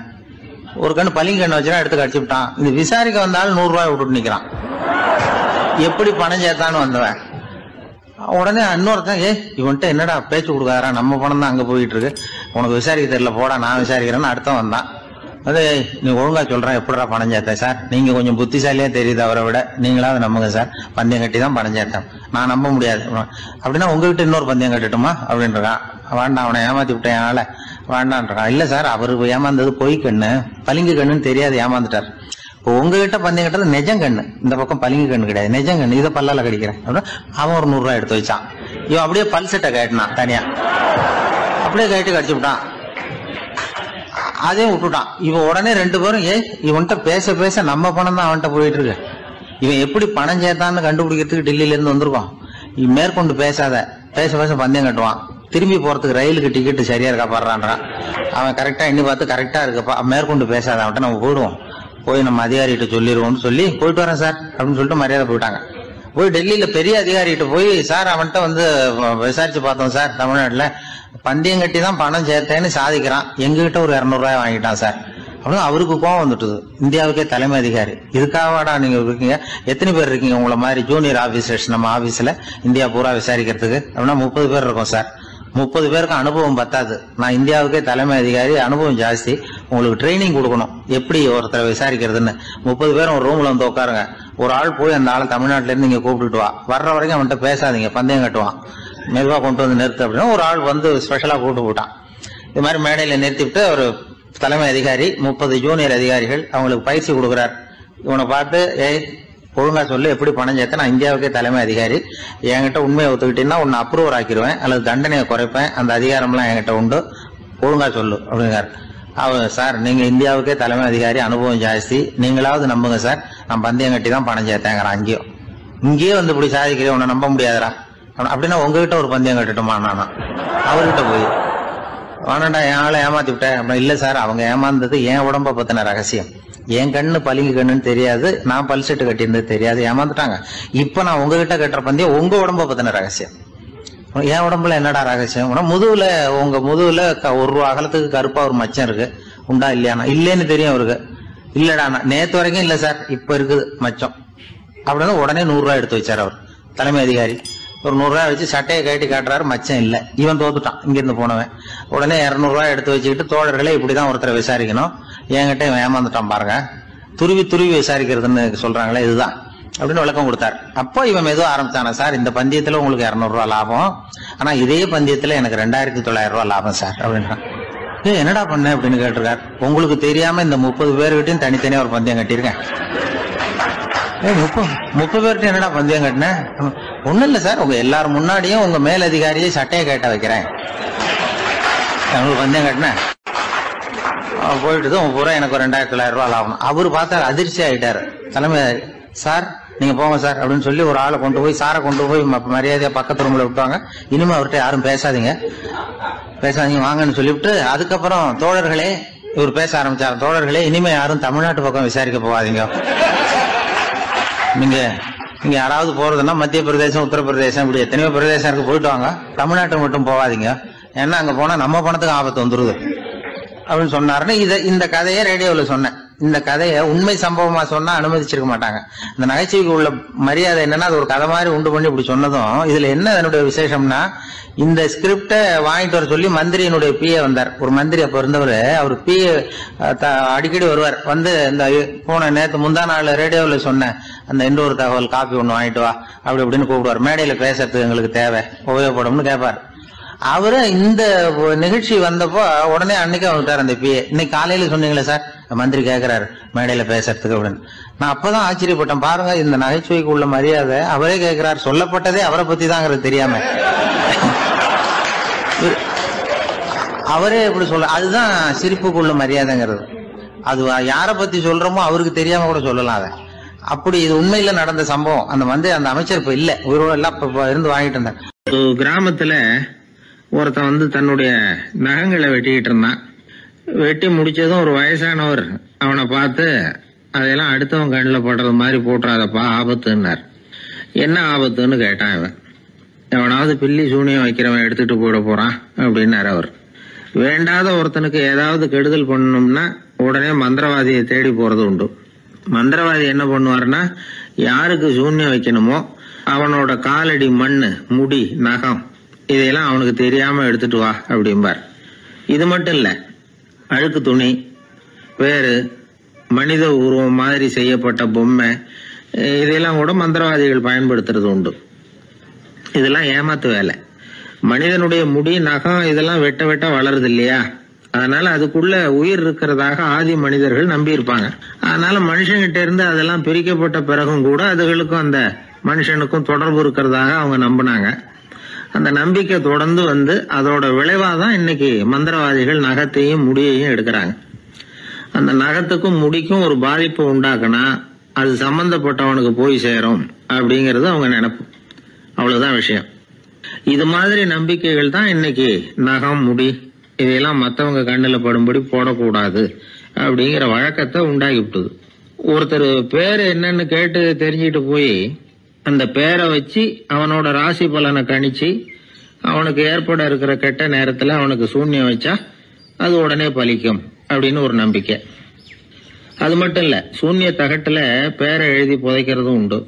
ஒரு கண்ணு பளிங்கு கண்ணு வச்சுனா எடுத்து கடிச்சு விட்டான். இது விசாரிக்க வந்தாலும் 100 ரூபாய் விட்டுட்டு நிக்கிறான். எப்படி பணம் சேர்த்தான்னு வந்தவன். உடனே இன்னொருத்தன், இவன்ட்ட என்னடா பேச்சு கொடுக்காரா, நம்ம பணம் தான் அங்க போயிட்டு இருக்கு, உனக்கு விசாரிக்க தெரியல, போடா நான் விசாரிக்கிறேன்னு அடுத்த வந்தான். அது நீ ஒழுங்கா சொல்றேன், எப்படிடா பணம் சேர்த்தேன் சார், நீங்க கொஞ்சம் புத்திசாலியா தெரியுது அவரை விட, நீங்களாவது நம்புங்க சார், பந்தயம் கட்டி தான் பணம் சேர்த்தேன், நான் நம்ப முடியாது. அப்படின்னா உங்ககிட்ட இன்னொரு பந்தயம் கட்டட்டுமா அப்படின்றான். வேண்டாம், அவனை ஏமாத்தி விட்டேன் அதனால வேண்டான்றான். இல்ல சார், அவரு ஏமாந்தது பொய் கண்ணு, பளிங்கு கண்ணுன்னு தெரியாது, ஏமாந்துட்டார். இப்போ உங்ககிட்ட பந்தயம் கட்டுறது நெஜம் கண்ணு, இந்த பக்கம் பளிங்கு கண்ணு கிடையாது, நெஜம் கண்ணு, இதை பல்லால கடிக்கிறேன் அப்படின்னா அவன் ஒரு 100 ரூபாய் எடுத்து வச்சான். இவன் அப்படியே பல்செட்டை கட்டினான் தனியா, அப்படியே கட்டி கடிச்சு விட்டான். அதையும் விட்டுட்டான். இவன் உடனே 2 பேரும், இவன்கிட்ட பேச பேச நம்ம பணம் தான் அவன்கிட்ட போயிட்டு இருக்கு, இவன் எப்படி பணம் சேர்த்தான்னு கண்டுபிடிக்கிறதுக்கு டெல்லியில இருந்து வந்திருக்கோம், இவன் மேற்கொண்டு பேசாத, பேச பேச பந்தயம் கட்டுவான். திரும்பி போறதுக்கு ரயிலுக்கு டிக்கெட் சரியா இருக்கா பாடுறான்றான். அவன் கரெக்டா எண்ணி பார்த்து கரெக்டா இருக்குப்பா, மேற்கொண்டு பேசாத, அவன்கிட்ட நம்ம போயிடுவோம், போய் நம்ம அதிகாரிகிட்ட சொல்லிடுவோம்னு சொல்லி போயிட்டு வரேன் சார் அப்படின்னு சொல்லிட்டு மரியாதை போயிட்டாங்க. போய் டெல்லியில பெரிய அதிகாரிகிட்ட போய், சார் அவன்கிட்ட வந்து விசாரிச்சு பார்த்தோம் சார், தமிழ்நாட்டுல பந்தயம் கட்டி தான் பணம் சேர்த்தேன்னு சாதிக்கிறான், எங்ககிட்ட ஒரு 200 ரூபாய் வாங்கிட்டான் சார் அப்படின்னு. அவருக்கு கோவம் வந்துட்டுது. இந்தியாவுக்கே தலைமை அதிகாரி, இதுக்காகவாடா நீங்க இருக்கீங்க, எத்தனை பேர் இருக்கீங்க உங்களை மாதிரி ஜூனியர் ஆபீசர்ஸ் நம்ம ஆபீஸ்ல இந்தியா பூரா விசாரிக்கிறதுக்கு அப்படின்னா 30 பேர் இருக்கோம் சார். 30 பேருக்கு அனுபவம் பத்தாது, நான் இந்தியாவுக்கே தலைமை அதிகாரி, அனுபவம் ஜாஸ்தி, உங்களுக்கு ட்ரைனிங் கொடுக்கணும் எப்படி ஒருத்தரை விசாரிக்கிறதுன்னு. 30 பேரும் ஒரு ரூம்ல வந்து உட்காருங்க, ஒரு ஆள் போய் அந்த ஆளை தமிழ்நாட்டுல இருந்து நீங்க கூப்பிட்டுட்டு வா, வர்ற வரைக்கும் அவன்கிட்ட பேசாதீங்க, பந்தயம் கட்டுவான், மெதுவா கொண்டு வந்து நிறுத்து அப்படின்னா ஒரு ஆள் வந்து ஸ்பெஷலா கூப்பிட்டு போட்டான். இது மாதிரி மேடையில நிறுத்திவிட்டு ஒரு தலைமை அதிகாரி 30 ஜூனியர் அதிகாரிகள் அவங்களுக்கு பயிற்சி கொடுக்குறார். இவனை பார்த்து, ஒழுங்கா சொல்லு, எப்படி பணம் சேர்த்த, நான் இந்தியாவுக்கே தலைமை அதிகாரி, என்கிட்ட உண்மையை ஒத்துக்கிட்டீங்கன்னா உன்னை அப்ரூவர் ஆக்கிடுவேன் அல்லது தண்டனையை குறைப்பேன், அந்த அதிகாரம்லாம் என்கிட்ட உண்டு, ஒழுங்கா சொல்லு அப்படிங்கிறார். அவர், சார் நீங்க இந்தியாவுக்கே தலைமை அதிகாரி, அனுபவம் ஜாஸ்தி, நீங்களாவது நம்புங்க சார், நான் பந்தயம் கட்டி தான் பணம் சேர்த்தேங்கிறான். இங்கேயே வந்து இப்படி சாதிக்கிறேன், உன்னை நம்ப முடியாதரா அப்படின்னா உங்ககிட்ட ஒரு பந்தயம் கட்டட்டுமா நானா அவர்கிட்ட போய், வேணாண்டா என் ஆளை ஏமாத்தி விட்டேன் அப்படின்னா, இல்ல சார் அவங்க ஏமாந்தது என் உடம்ப பத்தின ரகசியம், என் கண்ணு பளிங்கு கண்ணுன்னு தெரியாது, நான் பல்செட்டு கட்டியிருந்தது தெரியாது, ஏமாந்துட்டாங்க, இப்ப நான் உங்ககிட்ட கட்டுற பந்தயம் உங்க உடம்ப பத்தின ரகசியம், என் உடம்புல என்னடா ரகசியம்? முதுகுல உங்க முதுகுல 1 ரூபா அகலத்துக்கு கருப்பா ஒரு மச்சம் இருக்கு, உண்டா இல்லையானா? இல்லேன்னு தெரியும் அவருக்கு. இல்லடா நேத்து வரைக்கும் இல்ல சார், இப்ப இருக்குது மச்சம் அப்படின்னு உடனே 100 ரூபாய் எடுத்து வச்சார் அவர் தலைமை அதிகாரி. ஒரு 100 ரூபாய் வச்சு சட்டையை கட்டி காட்டுறாரு, மச்சம் இல்ல. இவன் தோத்துட்டான், இங்கிருந்து போனவன். உடனே 200 ரூபாய் எடுத்து வச்சுக்கிட்டு, தோழர்களே இப்படிதான் ஒருத்தரை விசாரிக்கணும், என்கிட்ட இவன் ஏமாந்துட்டான் பாருங்க, துருவி துருவி விசாரிக்கிறதுன்னு சொல்றாங்களே இதுதான் அப்படின்னு விளக்கம் கொடுத்தாரு. அப்போ இவன் மெதுவா ஆரம்பிச்சானா, சார் இந்த பந்தயத்துல உங்களுக்கு 200 ரூபாய் லாபம், ஆனா இதே பந்தயத்துல எனக்கு 2900 ரூபாய் லாபம் சார் அப்படின்றான். என்னடா பண்ண அப்படின்னு கேட்டிருக்காரு. உங்களுக்கு தெரியாம இந்த 30 பேர்கிட்டையும் தனித்தனியா ஒரு பந்தயம் கட்டியிருக்கேன். 30 பேர்கிட்ட என்னடா பந்தயம் கட்டினேன்? ஒண்ணும் இல்ல சார், உங்க எல்லாரும் முன்னாடியும் உங்க மேலதிகாரியை சட்டையை கேட்ட வைக்கிறேன், உங்களுக்கு பந்தயம் கட்டினேன். போயிட்டு பூரா எனக்கு 2900 ரூபாய் லாபம். அவரு பார்த்தா அதிர்ச்சி ஆயிட்டாரு. தலைமை சார் நீங்க போங்க சார் அப்படின்னு சொல்லி ஒரு ஆளை கொண்டு போய், சாரை கொண்டு போய் மரியாதையா பக்கத்து ரூம்ல விட்டாங்க. இனிமே அவர்கிட்ட யாரும் பேசாதீங்க வாங்கன்னு சொல்லிவிட்டு, அதுக்கப்புறம் தோழர்களே இவர் பேச ஆரம்பிச்சார். தோழர்களே இனிமே யாரும் தமிழ்நாட்டு பக்கம் விசாரிக்க போகாதீங்க. நீங்க யாராவது போறதுன்னா மத்திய பிரதேசம், உத்தரப்பிரதேசம், இப்படி எத்தனையோ பிரதேசம் இருக்கு, போயிட்டு வாங்க. தமிழ்நாட்டுக்கு மட்டும் போகாதீங்க, ஏன்னா அங்க போனா நம்ம பணத்துக்கு ஆபத்து வந்துருது அப்படின்னு சொன்னாருன்னு இந்த கதையை ரேடியோவில் சொன்னேன். இந்த கதையை உண்மை சம்பவமா சொன்னா அனுமதிச்சிருக்க மாட்டாங்க. இந்த நகைச்சுவைக்கு உள்ள மரியாதை என்னன்னா, அது ஒரு கதை மாதிரி உண்டு பண்ணி இப்படி சொன்னதும், இதுல என்ன என்னுடைய விசேஷம்னா, இந்த ஸ்கிரிப்டை வாங்கிட்டு வர சொல்லி மந்திரியினுடைய பிஏ வந்தார். ஒரு மந்திரி அப்ப இருந்தவர், அவர் பிஏ அடிக்கடி வருவார். வந்து இந்த போன நேற்று முந்தா நாள் ரேடியோவில் சொன்ன அந்த இன்னொரு தகவல் காப்பி ஒண்ணு வாங்கிட்டு வா அப்படி இப்படின்னு கூப்பிடுவார். மேடையில பேசுறதுக்கு எங்களுக்கு தேவை, உபயோகப்படும்னு கேட்பார். அவரு இந்த நிகழ்ச்சி வந்தப்போ உடனே அன்னைக்கு வந்துட்டார் அந்த பிஏ. இன்னைக்கு காலையில சொன்னீங்களே சார், மந்திரி கேட்கிறாரு மேடையில பேசுறதுக்கு அப்படின்னு. நான் அப்பதான் ஆச்சரியப்பட்டேன். பாருங்க இந்த நகைச்சுவைக்கு உள்ள மரியாதை. அவரே கேட்கிறார், சொல்லப்பட்டதே அவரை பத்தி தாங்கிறது தெரியாம அவரே எப்படி சொல்ல. அதுதான் சிரிப்புக்குள்ள மரியாதைங்கிறது. அது யாரை பத்தி சொல்றோமோ அவருக்கு தெரியாம கூட சொல்லலாம் அதை. அப்படி இது உண்மையில நடந்த சம்பவம். அந்த அமைச்சர் இப்ப இல்ல, உயிரோட எல்லாம் இருந்து வாங்கிட்டு இருந்தார். கிராமத்துல ஒருத்தன் தன்னுடைய நகங்களை வெட்டிக்கிட்டு இருந்தான். வெட்டி முடிச்சதும் ஒரு வயசானவர் அவனை பார்த்து, அதெல்லாம் அடுத்தவன் கண்ணில் படுறது மாதிரி போட்டுறாதப்பா, ஆபத்துன்னார். என்ன ஆபத்துன்னு கேட்டான் இவன். எவனாவது பில்லி சூனியம் வைக்கிறவன் எடுத்துட்டு போயிட போறான் அப்படின்னாரு அவர். வேண்டாத ஒருத்தனுக்கு ஏதாவது கெடுதல் பண்ணணும்னா உடனே மந்திரவாதியை தேடி போறது உண்டு. மந்திரவாதி என்ன பண்ணுவாருன்னா, யாருக்கு சூன்யம் வைக்கணுமோ அவனோட காலடி மண்ணு, முடி, நகம் இதையெல்லாம் அவனுக்கு தெரியாம எடுத்துட்டு வா அப்படிம்பார். இது மட்டும் இல்ல, அழுக்கு துணி, வேறு மனித உருவம் மாதிரி செய்யப்பட்ட பொம்மை இதையெல்லாம் கூட மந்திரவாதிகள் பயன்படுத்துறது உண்டு. இதெல்லாம் ஏமாத்து வேலை. மனிதனுடைய முடி, நகம் இதெல்லாம் வெட்ட வெட்ட வளருது இல்லையா, அதனால அதுக்குள்ள உயிர் இருக்கிறதாக ஆதி மனிதர்கள் நம்பி இருப்பாங்க. அதனால மனுஷங்கிட்ட இருந்து அதெல்லாம் பிரிக்கப்பட்ட பிறகும் கூட அதுகளுக்கும் அந்த மனுஷனுக்கும் தொடர்பு இருக்கிறதாக அவங்க நம்பினாங்க. அந்த நம்பிக்கை தொடர்ந்து அதோட விளைவாதான் இன்னைக்கு மந்திரவாதிகள் நகத்தையும் முடியையும் எடுக்கிறாங்க. அந்த நகத்துக்கும் முடிக்கும் ஒரு பாதிப்பு உண்டாக்குனா அது சம்பந்தப்பட்டவனுக்கு போய் சேரும் அப்படிங்கறது அவங்க நினைப்பு. அவ்வளவுதான் விஷயம். இது மாதிரி நம்பிக்கைகள் தான் இன்னைக்கு நகம், முடி இதையெல்லாம் மற்றவங்க கண்ணில் படும்படி போடக்கூடாது அப்படிங்கிற வழக்கத்தை உண்டாக்கி விட்டுது. ஒருத்தர் பேரு என்னன்னு கேட்டு தெரிஞ்சுட்டு போய் அந்த பேரை வச்சு அவனோட ராசி பலனை கணிச்சு அவனுக்கு ஏற்பட இருக்கிற கெட்ட நேரத்துல அவனுக்கு சூன்யம் வச்சா அது உடனே பலிக்கும் அப்படின்னு ஒரு நம்பிக்கை. அது மட்டும் இல்ல, சூன்ய தகட்டுல பேரை எழுதி புதைக்கிறதும் உண்டு.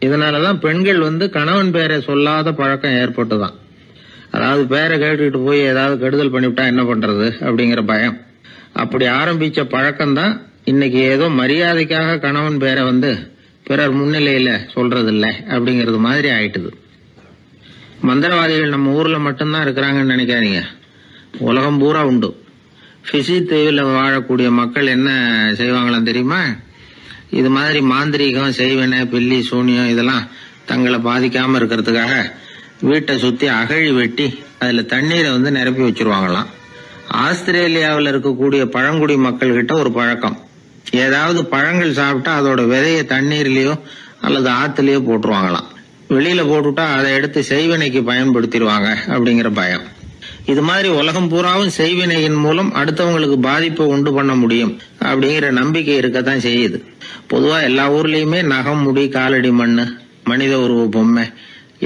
இதனாலதான் பெண்கள் கணவன் பேரை சொல்லாத பழக்கம் ஏற்பட்டுதான். அதாவது பேரை கேட்டுக்கிட்டு போய் ஏதாவது கெடுதல் பண்ணிவிட்டா என்ன பண்றது அப்படிங்கிற பயம். அப்படி ஆரம்பிச்ச பழக்கம்தான் இன்னைக்கு ஏதோ மரியாதைக்காக கணவன் பேரை பிறர் முன்னிலையில சொல்றது இல்ல அப்படிங்கறது மாதிரி ஆயிட்டுது. மந்திரவாதிகள் நம்ம ஊர்ல மட்டும்தான் இருக்கிறாங்கன்னு நினைக்காதீங்க, உலகம் பூரா உண்டு. பிசி தீவில் வாழக்கூடிய மக்கள் என்ன செய்வாங்களாம் தெரியுமா? இது மாதிரி மாந்திரீகம், செய்வன, பில்லி, சூனியம் இதெல்லாம் தங்களை பாதிக்காம இருக்கிறதுக்காக வீட்டை சுத்தி அகழி வெட்டி அதுல தண்ணீரை நிரப்பி வச்சிருவாங்களாம். ஆஸ்திரேலியாவில் இருக்கக்கூடிய பழங்குடி மக்கள் கிட்ட ஒரு பழக்கம், ஏதாவது பழங்கள் சாப்பிட்டா அதோட விதைய தண்ணீர்லயோ அல்லது ஆத்துலயோ போட்டுருவாங்களாம். வெளியில போட்டுட்டா அதை எடுத்து செய்வினைக்கு பயன்படுத்திடுவாங்க அப்படிங்கிற பயம். இது மாதிரி உலகம் பூராவும் செய்வினையின் மூலம் அடுத்தவங்களுக்கு பாதிப்பை உண்டு பண்ண முடியும் அப்படிங்கிற நம்பிக்கை இருக்கத்தான் செய்யுது. பொதுவா எல்லா ஊர்லயுமே நகம், முடி, காலடி மண்ணு, மனித உருவ பொம்மை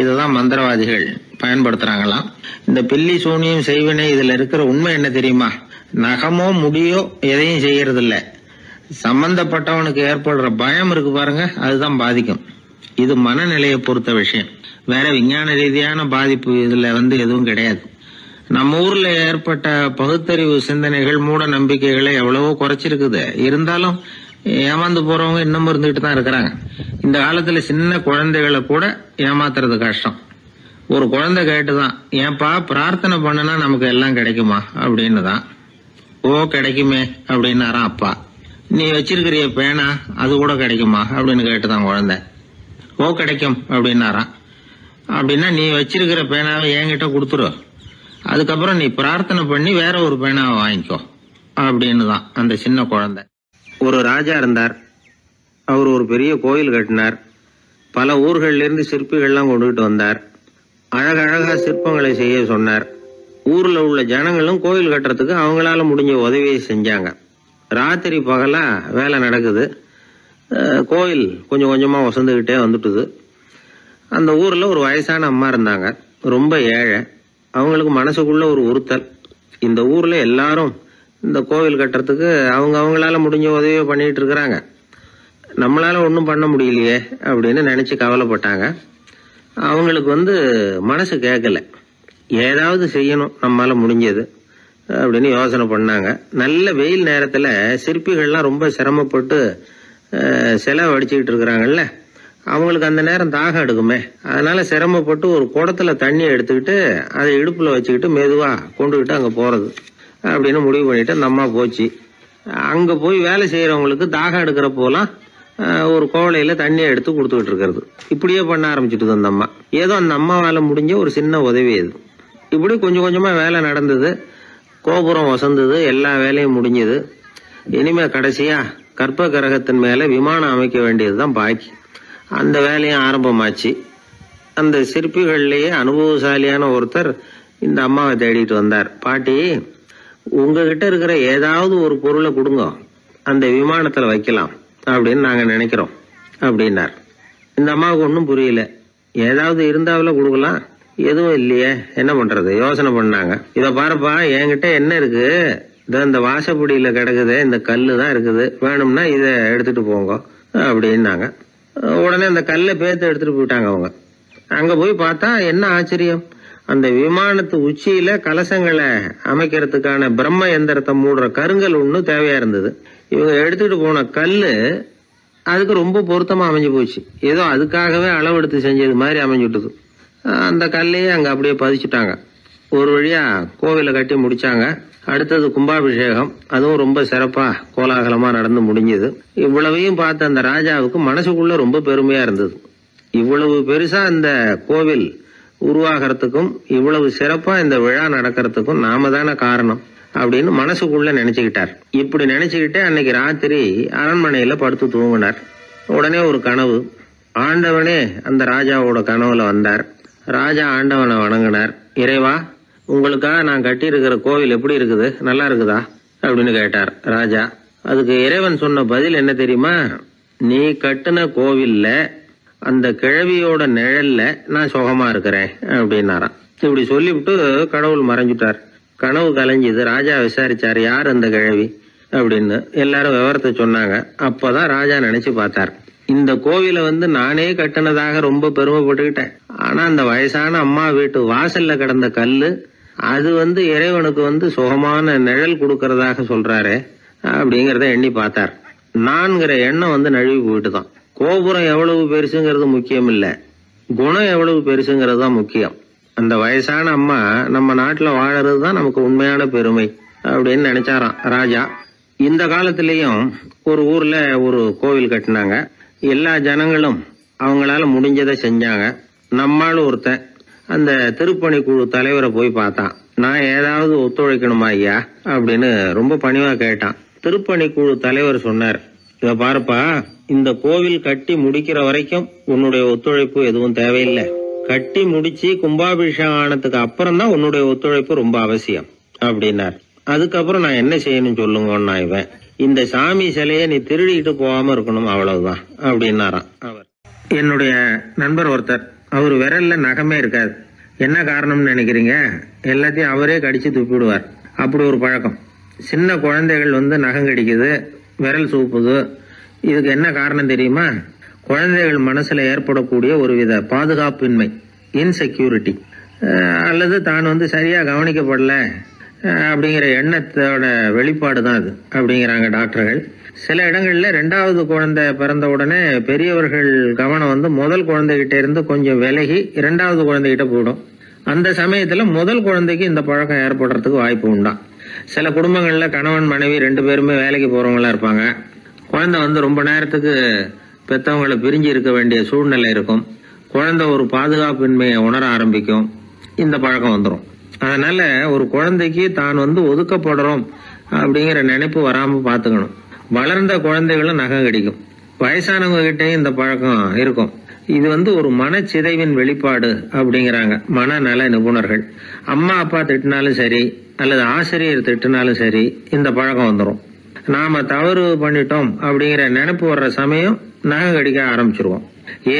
இததான் மந்திரவாதிகள் பயன்படுத்துறாங்களாம். இந்த பில்லி சூனியம் செய்வினை இதுல இருக்கிற உண்மை என்ன தெரியுமா? நகமோ முடியோ எதையும் செய்யறது இல்ல, சம்பந்தப்பட்டவனுக்கு ஏற்படுற பயம் இருக்கு பாருங்க, அதுதான் பாதிக்கும். இது மனநிலையை பொறுத்த விஷயம், வேற விஞ்ஞான ரீதியான பாதிப்பு இதுல எதுவும் கிடையாது. நம்ம ஊர்ல ஏற்பட்ட பகுத்தறிவு சிந்தனைகள் மூட நம்பிக்கைகளை எவ்வளவோ குறைச்சிருக்குது. இருந்தாலும் ஏமாந்து போறவங்க இன்னமும் இருந்துகிட்டு தான் இருக்கிறாங்க. இந்த காலத்துல சின்ன குழந்தைகளை கூட ஏமாத்துறது கஷ்டம். ஒரு குழந்தை கேட்டுதான், ஏன்பா பிரார்த்தனை பண்ணுனா நமக்கு எல்லாம் கிடைக்குமா அப்படின்னு தான். ஓ கிடைக்குமே அப்படின்னாராம் அப்பா. நீ வச்சிருக்கிறிய பேனா அது கூட கிடைக்குமா அப்படின்னு கேட்டுதான் குழந்தை. ஓ கிடைக்கும் அப்படின்னாராம். அப்படின்னா நீ வச்சிருக்கிற பேனாவை என்கிட்ட கொடுத்துரு, அதுக்கப்புறம் நீ பிரார்த்தனை பண்ணி வேற ஒரு பேனாவை வாங்கிக்கோ அப்படின்னு தான் அந்த சின்ன குழந்தை. ஒரு ராஜா இருந்தார். அவர் ஒரு பெரிய கோயில் கட்டினார். பல ஊர்கள்ல இருந்து சிற்பிகள்லாம் கொண்டுகிட்டு வந்தார். அழகழகா சிற்பங்களை செய்ய சொன்னார். ஊர்ல உள்ள ஜனங்களும் கோயில் கட்டுறதுக்கு அவங்களால முடிஞ்ச உதவியை செஞ்சாங்க. ராத்திரி பகலா வேலை நடக்குது. கோயில் கொஞ்சம் கொஞ்சமா வசந்துகிட்டே வந்துட்டுது. அந்த ஊர்ல ஒரு வயசான அம்மா இருந்தாங்க, ரொம்ப ஏழை. அவங்களுக்கு மனசுக்குள்ள ஒரு உறுத்தல், இந்த ஊர்ல எல்லாரும் இந்த கோவில் கட்டுறதுக்கு அவங்களால முடிஞ்ச உதவியை பண்ணிட்டு இருக்கிறாங்க, நம்மளால ஒன்றும் பண்ண முடியலையே அப்படின்னு நினைச்சு கவலைப்பட்டாங்க. அவங்களுக்கு மனசு கேட்கல, ஏதாவது செய்யணும் நம்மளால முடிஞ்சது அப்படின்னு யோசனை பண்ணாங்க. நல்ல வெயில் நேரத்துல சிற்பிகள்லாம் ரொம்ப சிரமப்பட்டு சிலை வடிச்சுக்கிட்டு இருக்கிறாங்கல்ல, அவங்களுக்கு அந்த நேரம் தாகம் எடுக்குமே, அதனால சிரமப்பட்டு ஒரு குடத்துல தண்ணியை எடுத்துக்கிட்டு அதை இடுப்புல வச்சுக்கிட்டு மெதுவா கொண்டுகிட்டு அங்க போறது அப்படின்னு முடிவு பண்ணிட்டு அந்த அம்மா போச்சு. அங்க போய் வேலை செய்யறவங்களுக்கு தாகம் எடுக்கிற போலாம் ஒரு கோவலையில தண்ணியை எடுத்து கொடுத்துக்கிட்டு இருக்கிறது. இப்படியே பண்ண ஆரம்பிச்சுட்டு அந்த அம்மா. ஏதோ அந்த அம்மாவால முடிஞ்ச ஒரு சின்ன உதவி அது. இப்படி கொஞ்சம் கொஞ்சமா வேலை நடந்தது. கோபுரம் வசந்தது, எல்லா வேலையும் முடிஞ்சது. இனிமே கடைசியா கற்ப கிரகத்தின் மேல விமானம் அமைக்க வேண்டியதுதான் பாக்கி. அந்த வேலையும் ஆரம்பமாச்சு. அந்த சிற்பிகள்லயே அனுபவசாலியான ஒருத்தர் இந்த அம்மாவை தேடிட்டு வந்தார். பாட்டி, உங்ககிட்ட இருக்கிற ஏதாவது ஒரு பொருளை கொடுங்க, அந்த விமானத்துல வைக்கலாம் அப்படின்னு நாங்க நினைக்கிறோம் அப்படின்னார். இந்த அம்மாவுக்கு ஒன்றும் புரியல. ஏதாவது இருந்தாவில கொடுக்கலாம், எதுவும் இல்லையே, என்ன பண்றது யோசனை பண்ணாங்க. இத பாருப்பா, என்கிட்ட என்ன இருக்கு, இந்த வாசப்படியில கிடக்குது, இந்த கல்லு தான் இருக்குது, வேணும்னா இத எடுத்துட்டு போங்க அப்படின்னாங்க. உடனே அந்த கல்லை பேத்து எடுத்துட்டு போயிட்டாங்க அவங்க. அங்க போய் பார்த்தா என்ன ஆச்சரியம், அந்த விமானத்து உச்சியில கலசங்களை அமைக்கிறதுக்கான பிரம்ம எந்திரத்தை மூடுற கருங்கல் ஒண்ணு தேவையா இருந்தது. இவங்க எடுத்துட்டு போன கல்லு அதுக்கு ரொம்ப பொருத்தமா அமைஞ்சு போச்சு. ஏதோ அதுக்காகவே அளவெடுத்து செஞ்சது மாதிரி அமைஞ்சுட்டுது. அந்த கல்லையே அங்க அப்படியே பதிச்சுட்டாங்க. ஒரு வழியா கோவிலை கட்டி முடிச்சாங்க. அடுத்தது கும்பாபிஷேகம். அதுவும் ரொம்ப சிறப்பா கோலாகலமா நடந்து முடிஞ்சது. இவ்வளவையும் பார்த்த அந்த ராஜாவுக்கு மனசுக்குள்ள ரொம்ப பெருமையா இருந்தது. இவ்வளவு பெருசா இந்த கோவில் உருவாகிறதுக்கும் இவ்வளவு சிறப்பா இந்த விழா நடக்கிறதுக்கும் நாம தானே காரணம் அப்படின்னு மனசுக்குள்ள நினைச்சுக்கிட்டார். இப்படி நினைச்சுக்கிட்டே அன்னைக்கு ராத்திரி அரண்மனையில படுத்து தூங்கினார். உடனே ஒரு கனவு. ஆண்டவனே அந்த ராஜாவோட கனவுல வந்தார். ராஜா ஆண்டவனை வணங்கினார். இறைவா, உங்களுக்காக நான் கட்டி இருக்கிற கோவில் எப்படி இருக்குது, நல்லா இருக்குதா அப்படின்னு கேட்டார் ராஜா. அதுக்கு இறைவன் சொன்ன பதில் என்ன தெரியுமா? நீ கட்டின கோவில்ல அந்த கிழவியோட நிழல்ல நான் சுகமா இருக்கிறேன் அப்படின்னாராம். இப்படி சொல்லிவிட்டு கடவுள் மறைஞ்சுட்டார். கனவு கலைஞ்சது. ராஜா விசாரிச்சார், யார் அந்த கிழவி அப்படின்னு. எல்லாரும் விவரத்தை சொன்னாங்க. அப்பதான் ராஜா நினைச்சு பார்த்தார், இந்த கோவிலை நானே கட்டினதாக ரொம்ப பெருமைப்பட்டுக்கிட்டேன். ஆனா அந்த வயசான அம்மா வீட்டு வாசல்ல கிடந்த கல்லு அது இறைவனுக்கு சுகமான நிழல் கொடுக்கறதாக சொல்றாரு அப்படிங்கறத எண்ணி பார்த்தார். நான்கிற எண்ணம் நழுவி போயிட்டுதான். கோபுரம் எவ்வளவு பெருசுங்கிறது முக்கியம் இல்ல, குணம் எவ்வளவு பெருசுங்கிறது தான் முக்கியம். அந்த வயசான அம்மா நம்ம நாட்டுல வாழறது தான் நமக்கு உண்மையான பெருமை அப்படின்னு நினைச்சாராம் ராஜா. இந்த காலத்திலயும் ஒரு ஊர்ல ஒரு கோவில் கட்டினாங்க. எல்லா ஜனங்களும் அவங்களால முடிஞ்சதை செஞ்சாங்க. நம்மாலும் ஒருத்தன் அந்த திருப்பணி குழு தலைவரை போய் பார்த்தான். நான் ஏதாவது ஒத்துழைக்கணுமா ஐயா அப்படின்னு ரொம்ப பணிவா கேட்டான். திருப்பணி குழு தலைவர் சொன்னார், இத பாருப்பா, இந்த கோவில் கட்டி முடிக்கிற வரைக்கும் உன்னுடைய ஒத்துழைப்பு எதுவும் தேவையில்லை. கட்டி முடிச்சு கும்பாபிஷேகம் ஆனதுக்கு அப்புறம் தான் உன்னுடைய ஒத்துழைப்பு ரொம்ப அவசியம் அப்படின்னார். அதுக்கப்புறம் நான் என்ன செய்யணும் சொல்லுங்கன்னா, இவன் இந்த சாமி சிலையை நீ திருடிக்கிட்டு போகாம இருக்கணும், அவ்வளவுதான் அப்படின்னாராம் அவர். என்னுடைய நண்பர் ஒருத்தர், அவர் விரல்ல நகமே இருக்காது. என்ன காரணம்னு நினைக்கிறீங்க? எல்லாத்தையும் அவரே கடிச்சு துப்பிடுவார். அப்படி ஒரு பழக்கம். சின்ன குழந்தைகள் நகம் கடிக்குது, விரல் சூப்புது. இதுக்கு என்ன காரணம் தெரியுமா? குழந்தைகள் மனசுல ஏற்படக்கூடிய ஒருவித பாதுகாப்பின்மை, இன்செக்யூரிட்டி, அல்லது தான் சரியா கவனிக்கப்படல அப்படிங்கிற எண்ணத்தோட வெளிப்பாடு தான் அது அப்படிங்கிறாங்க டாக்டர்கள். சில இடங்கள்ல 2வது குழந்தை பிறந்த உடனே பெரியவர்கள் கவனம் முதல் குழந்தைகிட்ட இருந்து கொஞ்சம் விலகி 2வது குழந்தைகிட்ட போயிடும். அந்த சமயத்துல முதல் குழந்தைக்கு இந்த பழக்கம் ஏற்படுறதுக்கு வாய்ப்பு உண்டா. சில குடும்பங்கள்ல கணவன் மனைவி 2 பேருமே வேலைக்கு போறவங்களா இருப்பாங்க. குழந்தை ரொம்ப நேரத்துக்கு பெத்தவங்களை பிரிஞ்சு இருக்க வேண்டிய சூழ்நிலை இருக்கும். குழந்தை ஒரு பாதுகாப்பின்மையை உணர ஆரம்பிக்கும். இந்த பழக்கம் வந்துடும். அதனால ஒரு குழந்தைக்கு தான் ஒதுக்கப்படுறோம் அப்படிங்கிற நினைப்பு வராம பாத்துக்கணும். வளர்ந்த குழந்தைகளும் நகம் கடிக்கும். வயசானவங்க கிட்டையும் இந்த பழக்கம் இருக்கும். இது ஒரு மனச்சிதைவின் வெளிப்பாடு அப்படிங்கிறாங்க மனநல நிபுணர்கள். அம்மா அப்பா திட்டினாலும் சரி, அல்லது ஆசிரியர் திட்டினாலும் சரி, இந்த பழக்கம் வந்துடும். நாம தவறு பண்ணிட்டோம் அப்படிங்கிற நினைப்பு வர்ற சமயம் நகம் கடிக்க ஆரம்பிச்சிருவோம்.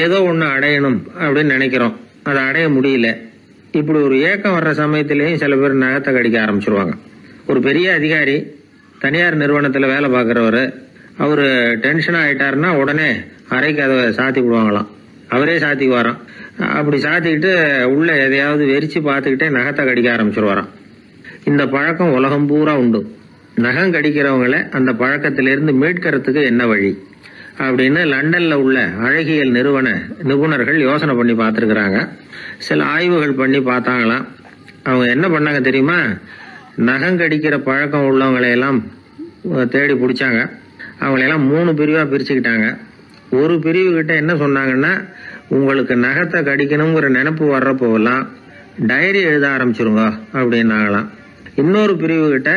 ஏதோ ஒண்ணு அடையணும் அப்படின்னு நினைக்கிறோம், அதை அடைய முடியல. இப்படி ஒரு ஏக்கம் வர்ற சமயத்திலேயும் சில பேர் நகத்தை கடிக்க ஆரம்பிச்சிருவாங்க. ஒரு பெரிய அதிகாரி, தனியார் நிறுவனத்துல வேலை பார்க்கிறவரு, அவரு டென்ஷன் ஆயிட்டாருன்னா உடனே அறைக்கு அதை சாத்தி விடுவாங்களாம். அவரே சாத்திக்குவாராம். அப்படி சாத்திக்கிட்டு உள்ள எதையாவது வெறிச்சு பார்த்துக்கிட்டே நகத்தை கடிக்க ஆரம்பிச்சிருவாராம். இந்த பழக்கம் உலகம் பூரா உண்டு. நகம் கடிக்கிறவங்களை அந்த பழக்கத்திலிருந்து மீட்கிறதுக்கு என்ன வழி அப்படின்னு லண்டன்ல உள்ள அழகியல் நிறுவன நிபுணர்கள் யோசனை பண்ணி பார்த்துருக்குறாங்க. சில ஆய்வுகள் பண்ணி பார்த்தாங்களாம். அவங்க என்ன பண்ணாங்க தெரியுமா? நகம் கடிக்கிற பழக்கம் உள்ளவங்களையெல்லாம் தேடி பிடிச்சாங்க. அவங்களையெல்லாம் 3 பிரிவா பிரிச்சுக்கிட்டாங்க. ஒரு பிரிவு கிட்ட என்ன சொன்னாங்கன்னா, உங்களுக்கு நகத்தை கடிக்கணுங்கிற நினைப்பு வர்றப்போவெல்லாம் டைரி எழுத ஆரம்பிச்சிருங்க அப்படின்னாங்களாம். இன்னொரு பிரிவு கிட்ட,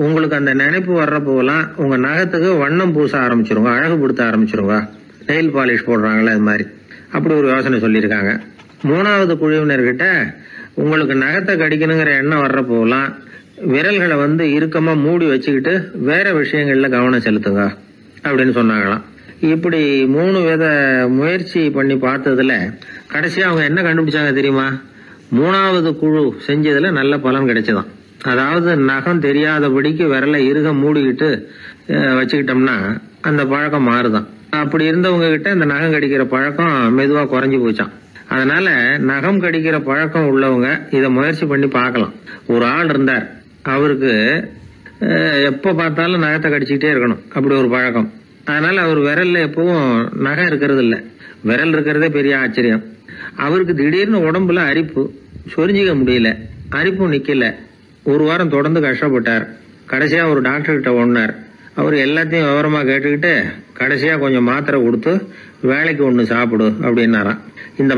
உங்களுக்கு அந்த நினைப்பு வர்றப்போவெல்லாம் உங்க நகத்துக்கு வண்ணம் பூச ஆரம்பிச்சிருங்க, அழகுபடுத்த ஆரம்பிச்சிருங்க, நெயில் பாலிஷ் போடுறாங்களே அது மாதிரி. அப்படி ஒரு யோசனை சொல்லியிருக்காங்க. 3வது குழுவினர்கிட்ட, உங்களுக்கு நகத்தை கடிக்கணுங்கிற எண்ணம் வர்றப்போவெல்லாம் விரல்களை இறுக்கமா மூடி வச்சுக்கிட்டு வேற விஷயங்கள்ல கவனம் செலுத்துங்க அப்படின்னு சொன்னாங்களாம். இப்படி 3 வித முயற்சி பண்ணி பார்த்ததுல கடைசியா அவங்க என்ன கண்டுபிடிச்சாங்க தெரியுமா? 3வது குழு செஞ்சதுல நல்ல பலன் கிடைச்சதான். அதாவது நகம் தெரியாதபடிக்கு விரலை இறுக மூடிக்கிட்டு வச்சுக்கிட்டோம்னா அந்த பழக்கம் மாறுதான். அப்படி இருந்தவங்க கிட்ட இந்த நகம் கடிக்கிற பழக்கம் மெதுவா குறைஞ்சு போச்சான். அதனால நகம் கடிக்கிற பழக்கம் உள்ளவங்க இதை முயற்சி பண்ணி பார்க்கலாம். ஒரு ஆள் இருந்தார், அவருக்கு எப்ப பார்த்தாலும் நகத்தை கடிச்சுக்கிட்டே இருக்கணும், அப்படி ஒரு பழக்கம். அதனால அவர் விரல்ல எப்பவும் நகம் இருக்கிறது இல்ல, விரல் இருக்கிறதே பெரிய ஆச்சரியம். அவருக்கு திடீர்னு உடம்புல அரிப்பு, சொரிஞ்சிக்க முடியல, அரிப்பும் நிக்கல. 1 வாரம் தொடர்ந்து கஷ்டப்பட்டார். கடைசியா ஒரு டாக்டர் கிட்ட ஓடினார். அவர் எல்லாத்தையும் விவரமா கேட்டுக்கிட்டு கடைசியா கொஞ்சம் மாத்திரை கொடுத்து வேலைக்கு ஒண்ணு சாப்பிடு அப்படின்னாராம். இந்த